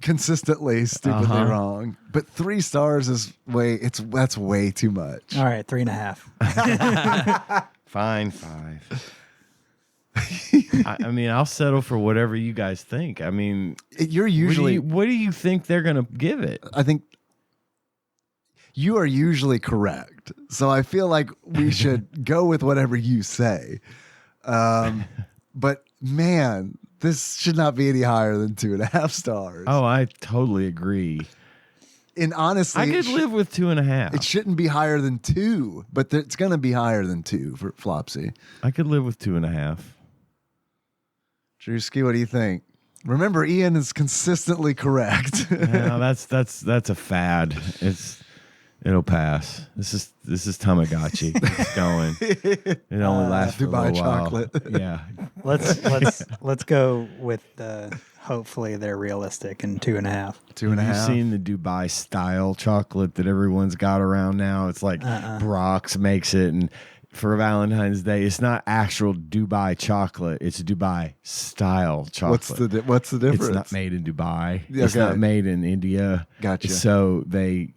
[SPEAKER 3] consistently stupidly wrong. But 3 stars is that's way too much.
[SPEAKER 4] All right, 3.5.
[SPEAKER 5] Fine, 5. I mean, I'll settle for whatever you guys think. I mean,
[SPEAKER 3] You're usually
[SPEAKER 5] what do you think they're going to give it?
[SPEAKER 3] I think you are usually correct. So I feel like we should go with whatever you say. But man, this should not be any higher than 2.5 stars.
[SPEAKER 5] Oh, I totally agree.
[SPEAKER 3] And honestly,
[SPEAKER 5] I could live with 2.5.
[SPEAKER 3] it shouldn't be higher than 2, but it's going to be higher than 2 for Flopsy.
[SPEAKER 5] I could live with 2.5.
[SPEAKER 3] Drewski, what do you think? Remember, Ian is consistently correct.
[SPEAKER 5] No, that's a fad. It'll pass. This is Tamagotchi. It's going. It only lasts for a
[SPEAKER 3] Dubai
[SPEAKER 5] little while.
[SPEAKER 3] chocolate.
[SPEAKER 5] Yeah.
[SPEAKER 4] let's go with the Hopefully they're realistic in 2.5.
[SPEAKER 3] 2.5.
[SPEAKER 5] Have you seen the Dubai style chocolate that everyone's got around now? It's like Brock's makes it, and for Valentine's Day, it's not actual Dubai chocolate. It's Dubai style chocolate.
[SPEAKER 3] What's the difference?
[SPEAKER 5] It's not made in Dubai.
[SPEAKER 3] Yeah,
[SPEAKER 5] It's
[SPEAKER 3] okay.
[SPEAKER 5] not made in India.
[SPEAKER 3] Gotcha.
[SPEAKER 5] So they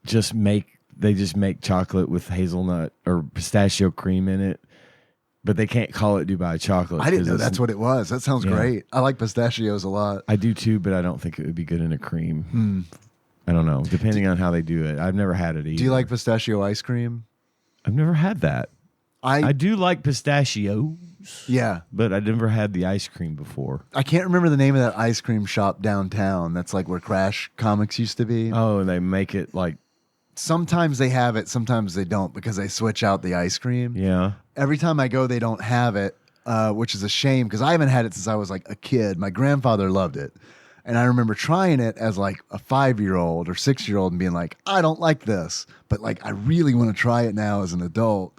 [SPEAKER 5] just make chocolate with hazelnut or pistachio cream in it, but they can't call it Dubai chocolate.
[SPEAKER 3] I didn't
[SPEAKER 5] 'cause
[SPEAKER 3] know
[SPEAKER 5] it's-
[SPEAKER 3] that's what it was. That sounds
[SPEAKER 5] Yeah.
[SPEAKER 3] great. I like pistachios a lot.
[SPEAKER 5] I do too, but I don't think it would be good in a cream. I don't know, depending on how they do it. I've never had it either.
[SPEAKER 3] Do you like pistachio ice cream?
[SPEAKER 5] I've never had that. I do like pistachios,
[SPEAKER 3] Yeah.
[SPEAKER 5] but I never had the ice cream before.
[SPEAKER 3] I can't remember the name of that ice cream shop downtown. That's like where Crash Comics used to be.
[SPEAKER 5] Oh, and they make it like,
[SPEAKER 3] Sometimes they have it, sometimes they don't because they switch out the ice cream.
[SPEAKER 5] yeah.
[SPEAKER 3] Every time I go, they don't have it, which is a shame because I haven't had it since I was like a kid. My grandfather loved it. And I remember trying it as like a 5-year-old or 6-year-old and being like, I don't like this. But like, I really want to try it now as an adult.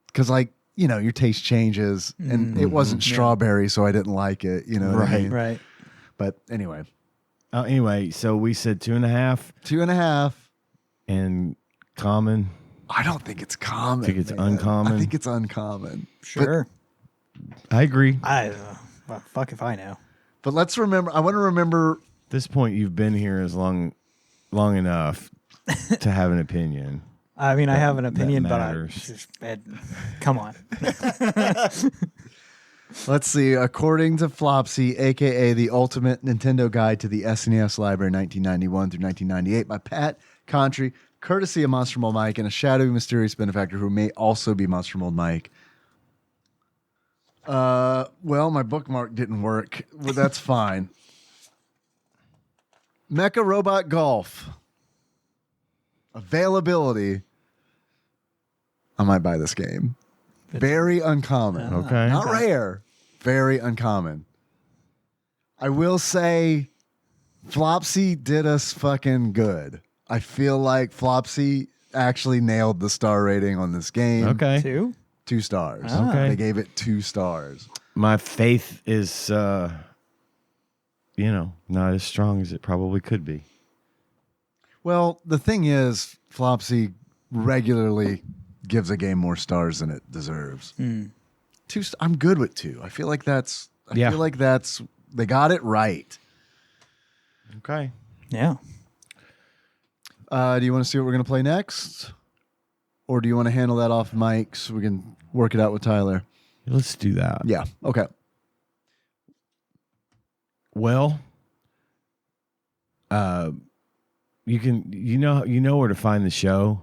[SPEAKER 3] Because like, you know, your taste changes and it wasn't strawberry, so I didn't like it. You know what I mean?
[SPEAKER 4] Right.
[SPEAKER 3] But anyway,
[SPEAKER 5] Anyway, so we said 2.5
[SPEAKER 3] 2.5.
[SPEAKER 5] and common.
[SPEAKER 3] I don't think it's common.
[SPEAKER 5] Think it's
[SPEAKER 3] man.
[SPEAKER 5] uncommon?
[SPEAKER 3] I think it's uncommon.
[SPEAKER 4] Sure.
[SPEAKER 5] I agree.
[SPEAKER 4] Well, fuck if I know.
[SPEAKER 3] But let's remember, I want to remember.
[SPEAKER 5] At this point, you've been here as long enough to have an opinion.
[SPEAKER 4] I mean, I have an opinion, but
[SPEAKER 5] matters.
[SPEAKER 4] come on.
[SPEAKER 3] Let's see. According to Flopsy, aka the Ultimate Nintendo Guide to the SNES Library 1991 through 1998 by Pat Contry, courtesy of Monster Mold Mike and a shadowy, mysterious benefactor who may also be Monster Mold Mike. Well, my bookmark didn't work. Well, that's fine. Mecarobot Golf. Availability. I might buy this game. Very uncommon.
[SPEAKER 5] Okay.
[SPEAKER 3] Not rare. Very uncommon. I will say Flopsy did us fucking good. I feel like Flopsy actually nailed the star rating on this game.
[SPEAKER 5] Okay.
[SPEAKER 4] 2?
[SPEAKER 3] 2 stars.
[SPEAKER 5] Okay.
[SPEAKER 3] They gave it 2 stars.
[SPEAKER 5] My faith is, not as strong as it probably could be.
[SPEAKER 3] Well, the thing is, Flopsy regularly gives a game more stars than it deserves. 2 I'm good with 2. I feel like that's they got it right.
[SPEAKER 5] Okay.
[SPEAKER 4] Yeah.
[SPEAKER 3] Do you want to see what we're going to play next? Or do you want to handle that off mic so we can work it out with Tyler?
[SPEAKER 5] Let's do that.
[SPEAKER 3] Yeah. Okay.
[SPEAKER 5] Well, you know where to find the show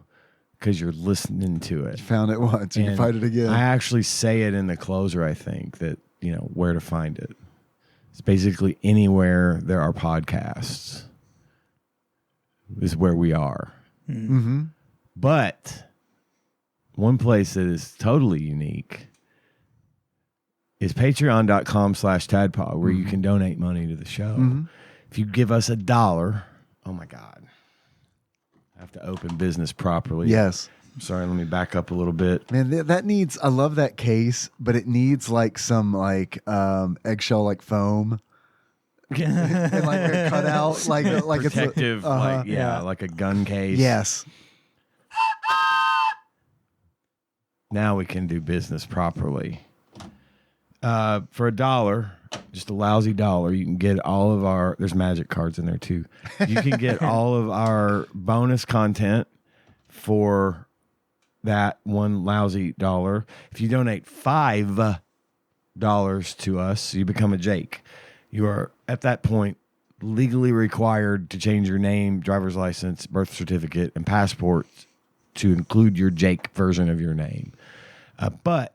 [SPEAKER 5] because you're listening to it.
[SPEAKER 3] Found it once. You can
[SPEAKER 5] And
[SPEAKER 3] find it again.
[SPEAKER 5] I actually say it in the closer. I think that where to find it. It's basically anywhere there are podcasts is where we are.
[SPEAKER 3] Mm-hmm.
[SPEAKER 5] But one place that is totally unique is patreon.com/tadpog, where you can donate money to the show. If you give us $1, oh my God. I have to open business properly.
[SPEAKER 3] Yes.
[SPEAKER 5] Sorry, let me back up a little bit.
[SPEAKER 3] Man, that needs, I love that case, but it needs like some like eggshell like foam. And like a cutout, like
[SPEAKER 5] Protective,
[SPEAKER 3] it's a,
[SPEAKER 5] like a gun case.
[SPEAKER 3] Yes.
[SPEAKER 5] Now we can do business properly. For $1, just a lousy $1, you can get all of our, there's magic cards in there too. You can get all of our bonus content for that one lousy $1. If you donate $5 to us, you become a Jake. You are at that point legally required to change your name, driver's license, birth certificate, and passport to include your Jake version of your name. But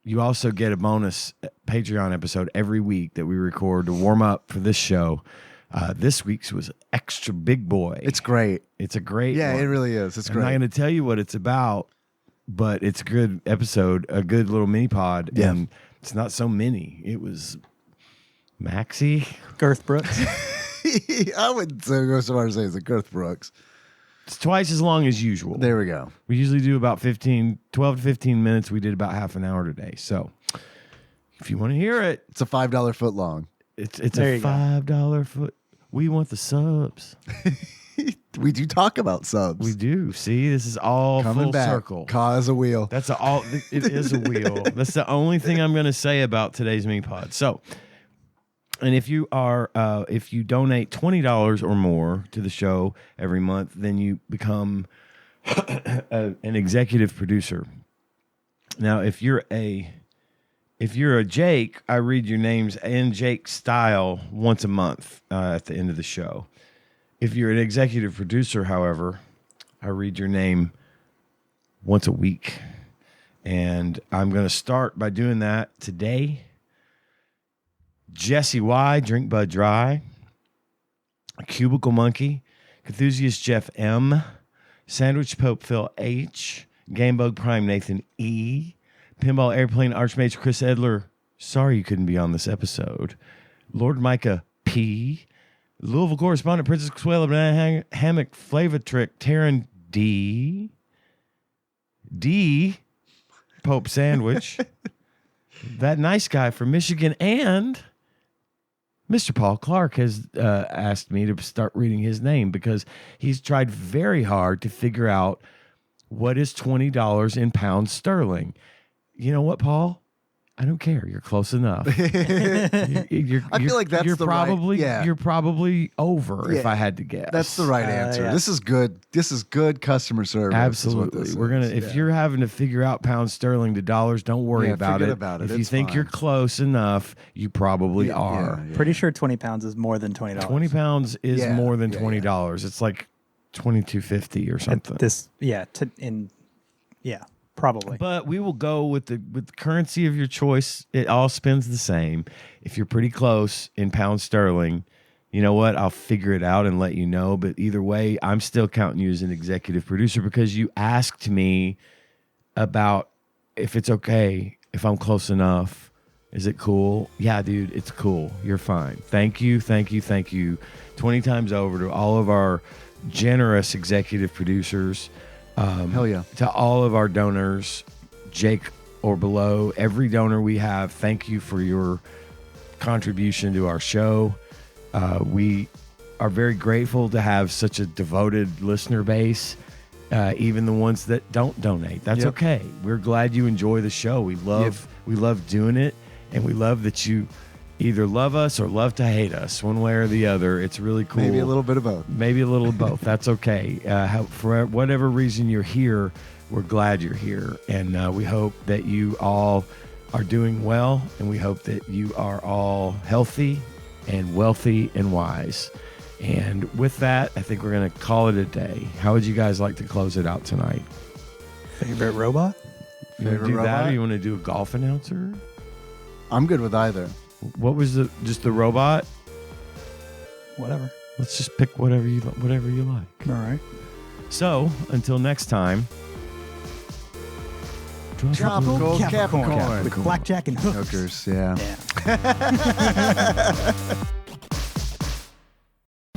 [SPEAKER 5] you also get a bonus Patreon episode every week that we record to warm up for this show. This week's was extra big boy.
[SPEAKER 3] It's great.
[SPEAKER 5] It's a great
[SPEAKER 3] Yeah,
[SPEAKER 5] one.
[SPEAKER 3] it really is. It's
[SPEAKER 5] I'm not
[SPEAKER 3] great.
[SPEAKER 5] going to tell you what it's about, but it's a good episode, a good little mini pod.
[SPEAKER 3] Yeah.
[SPEAKER 5] And it's not so mini. It was Maxie.
[SPEAKER 4] Girth Brooks.
[SPEAKER 3] I would go so far as to say it's a Girth Brooks.
[SPEAKER 5] It's twice as long as usual.
[SPEAKER 3] There we go.
[SPEAKER 5] We usually do about 12 to 15 minutes. We did about half an hour today. So if you want to hear it,
[SPEAKER 3] It's a $5 foot long.
[SPEAKER 5] It's
[SPEAKER 4] There
[SPEAKER 5] a
[SPEAKER 4] you go.
[SPEAKER 5] $5 foot. We want the subs.
[SPEAKER 3] We do talk about subs.
[SPEAKER 5] We do. See, this is all
[SPEAKER 3] Coming
[SPEAKER 5] full
[SPEAKER 3] back.
[SPEAKER 5] circle.
[SPEAKER 3] Cause a wheel.
[SPEAKER 5] That's all. It is a wheel. That's the only thing I'm going to say about today's mini pod. So, and if you donate $20 or more to the show every month, then you become an executive producer. Now, if you're a Jake, I read your names in Jake style once a month at the end of the show. If you're an executive producer, however, I read your name once a week. And I'm going to start by doing that today. Jesse Y, Drink Bud Dry. Cubicle Monkey. Enthusiast Jeff M. Sandwich Pope Phil H. Gamebug Prime Nathan E. Pinball Airplane Archmage Chris Edler. Sorry you couldn't be on this episode. Lord Micah P. Louisville correspondent Princess Consuela Banana Hammock Flavatrick Taryn D. Pope Sandwich. That nice guy from Michigan, and Mr. Paul Clark has asked me to start reading his name because he's tried very hard to figure out what is $20 in pounds sterling. You know what, Paul? I don't care. You're close enough.
[SPEAKER 3] I feel like that's
[SPEAKER 5] you're
[SPEAKER 3] the
[SPEAKER 5] probably
[SPEAKER 3] right, yeah.
[SPEAKER 5] you're probably over if
[SPEAKER 3] Yeah.
[SPEAKER 5] I had to guess.
[SPEAKER 3] That's the right answer.
[SPEAKER 4] Yeah.
[SPEAKER 3] This is good. This is good customer service.
[SPEAKER 5] Absolutely. We're gonna. If you're having to figure out pounds sterling to dollars, don't worry about
[SPEAKER 3] forget
[SPEAKER 5] it.
[SPEAKER 3] about it.
[SPEAKER 5] If you
[SPEAKER 3] It's
[SPEAKER 5] think
[SPEAKER 3] fine.
[SPEAKER 5] you're close enough, you probably are.
[SPEAKER 4] Pretty sure 20 pounds is more than $20.
[SPEAKER 5] 20 pounds is
[SPEAKER 3] Yeah,
[SPEAKER 5] more than
[SPEAKER 3] yeah,
[SPEAKER 5] $20. It's like $22.50 or something.
[SPEAKER 4] Probably.
[SPEAKER 5] But we will go with the currency of your choice. It all spends the same. If you're pretty close in pounds sterling, you know what? I'll figure it out and let you know. But either way, I'm still counting you as an executive producer because you asked me about if it's okay, if I'm close enough. Is it cool? Yeah, dude, it's cool. You're fine. Thank you, 20 times over to all of our generous executive producers.
[SPEAKER 3] Hell yeah.
[SPEAKER 5] To all of our donors, Jake or below, every donor we have, thank you for your contribution to our show. We are very grateful to have such a devoted listener base, even the ones that don't donate. That's okay. We're glad you enjoy the show. We love doing it, and we love that you either love us or love to hate us, one way or the other. It's really cool.
[SPEAKER 3] Maybe a little bit of both.
[SPEAKER 5] Maybe a little of both. That's okay. For whatever reason you're here, we're glad you're here. And we hope that you all are doing well. And we hope that you are all healthy and wealthy and wise. And with that, I think we're going to call it a day. How would you guys like to close it out tonight?
[SPEAKER 4] Favorite robot?
[SPEAKER 5] You want to do that,
[SPEAKER 3] robot?
[SPEAKER 5] or you want to do a golf announcer?
[SPEAKER 3] I'm good with either.
[SPEAKER 5] What was just the robot?
[SPEAKER 4] Whatever.
[SPEAKER 5] Let's just pick whatever you like.
[SPEAKER 4] All right.
[SPEAKER 5] So until next time.
[SPEAKER 3] Tropical Capricorn.
[SPEAKER 4] With blackjack and hooks.
[SPEAKER 3] Hookers, yeah.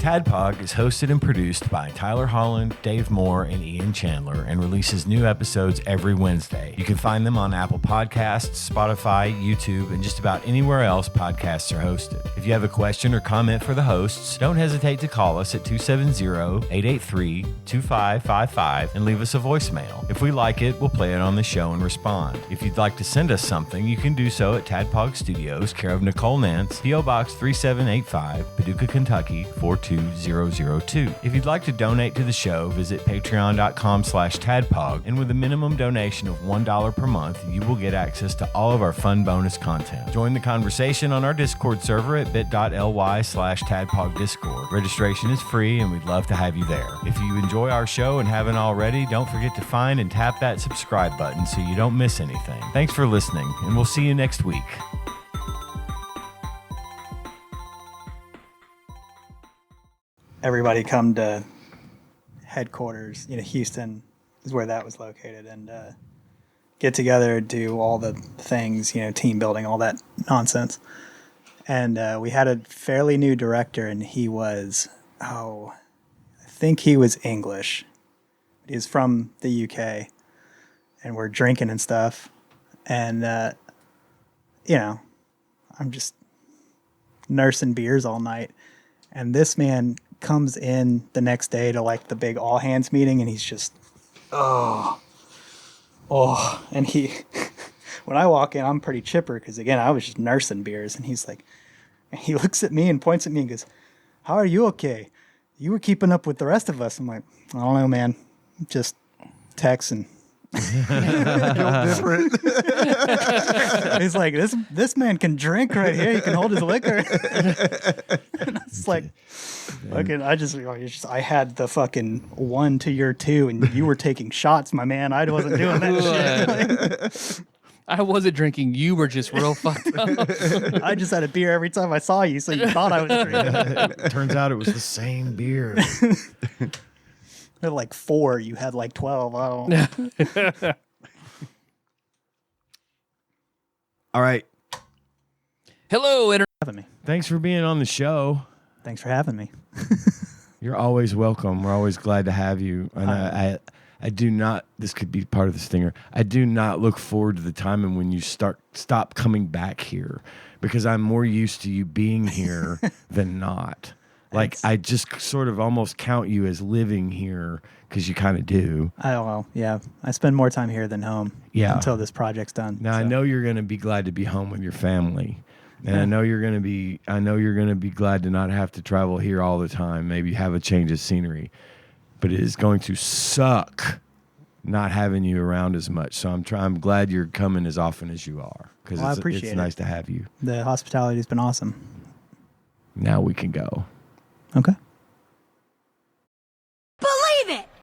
[SPEAKER 5] TADPOG is hosted and produced by Tyler Holland, Dave Moore, and Ian Chandler, and releases new episodes every Wednesday. You can find them on Apple Podcasts, Spotify, YouTube, and just about anywhere else podcasts are hosted. If you have a question or comment for the hosts, don't hesitate to call us at 270-883-2555 and leave us a voicemail. If we like it, we'll play it on the show and respond. If you'd like to send us something, you can do so at TADPOG Studios, care of Nicole Nance, P.O. Box 3785, Paducah, Kentucky 42002. If you'd like to donate to the show, visit patreon.com/tadpog, and with a minimum donation of $1 per month, you will get access to all of our fun bonus content. Join the conversation on our Discord server at bit.ly/tadpogdiscord. Registration is free, and we'd love to have you there. If you enjoy our show and haven't already, don't forget to find and tap that subscribe button so you don't miss anything. Thanks for listening, and we'll see you next week.
[SPEAKER 4] Everybody come to headquarters. Houston is where that was located, and get together, do all the things, team building, all that nonsense. And we had a fairly new director, and he was, I think he was English. He was from the UK, and we're drinking and stuff. And, I'm just nursing beers all night. And this man comes in the next day to like the big all hands meeting, and he's just, oh. And when I walk in, I'm pretty chipper because, again, I was just nursing beers. And he's like, he looks at me and points at me and goes, "How are you okay? You were keeping up with the rest of us." I'm like, "I don't know, man. Just texting."
[SPEAKER 3] Different.
[SPEAKER 4] He's like, this man can drink right here. He can hold his liquor. And it's like, fucking, I had the fucking 1 to your 2, and you were taking shots, my man. I wasn't doing that shit.
[SPEAKER 2] I wasn't drinking. You were just real fucked up.
[SPEAKER 4] I just had a beer every time I saw you, so you thought I was drinking.
[SPEAKER 5] Turns out it was the same beer.
[SPEAKER 4] They're like 4, you had like 12. I don't.
[SPEAKER 5] All right.
[SPEAKER 2] Hello,
[SPEAKER 4] Having me.
[SPEAKER 5] Thanks for being on the show.
[SPEAKER 4] Thanks for having me.
[SPEAKER 5] You're always welcome. We're always glad to have you. And I do not, this could be part of the stinger, I do not look forward to the time and when you stop coming back here, because I'm more used to you being here than not. Like, I just sort of almost count you as living here because you kind of do.
[SPEAKER 4] Yeah. I spend more time here than home.
[SPEAKER 5] Yeah.
[SPEAKER 4] Until this project's done.
[SPEAKER 5] Now, I know you're going to be glad to be home with your family. And I know you're going to be glad to not have to travel here all the time, maybe have a change of scenery. But it is going to suck not having you around as much. So I'm glad you're coming as often as you are, because
[SPEAKER 4] I appreciate
[SPEAKER 5] it's nice to have you.
[SPEAKER 4] The hospitality's been awesome.
[SPEAKER 5] Now we can go.
[SPEAKER 4] Okay.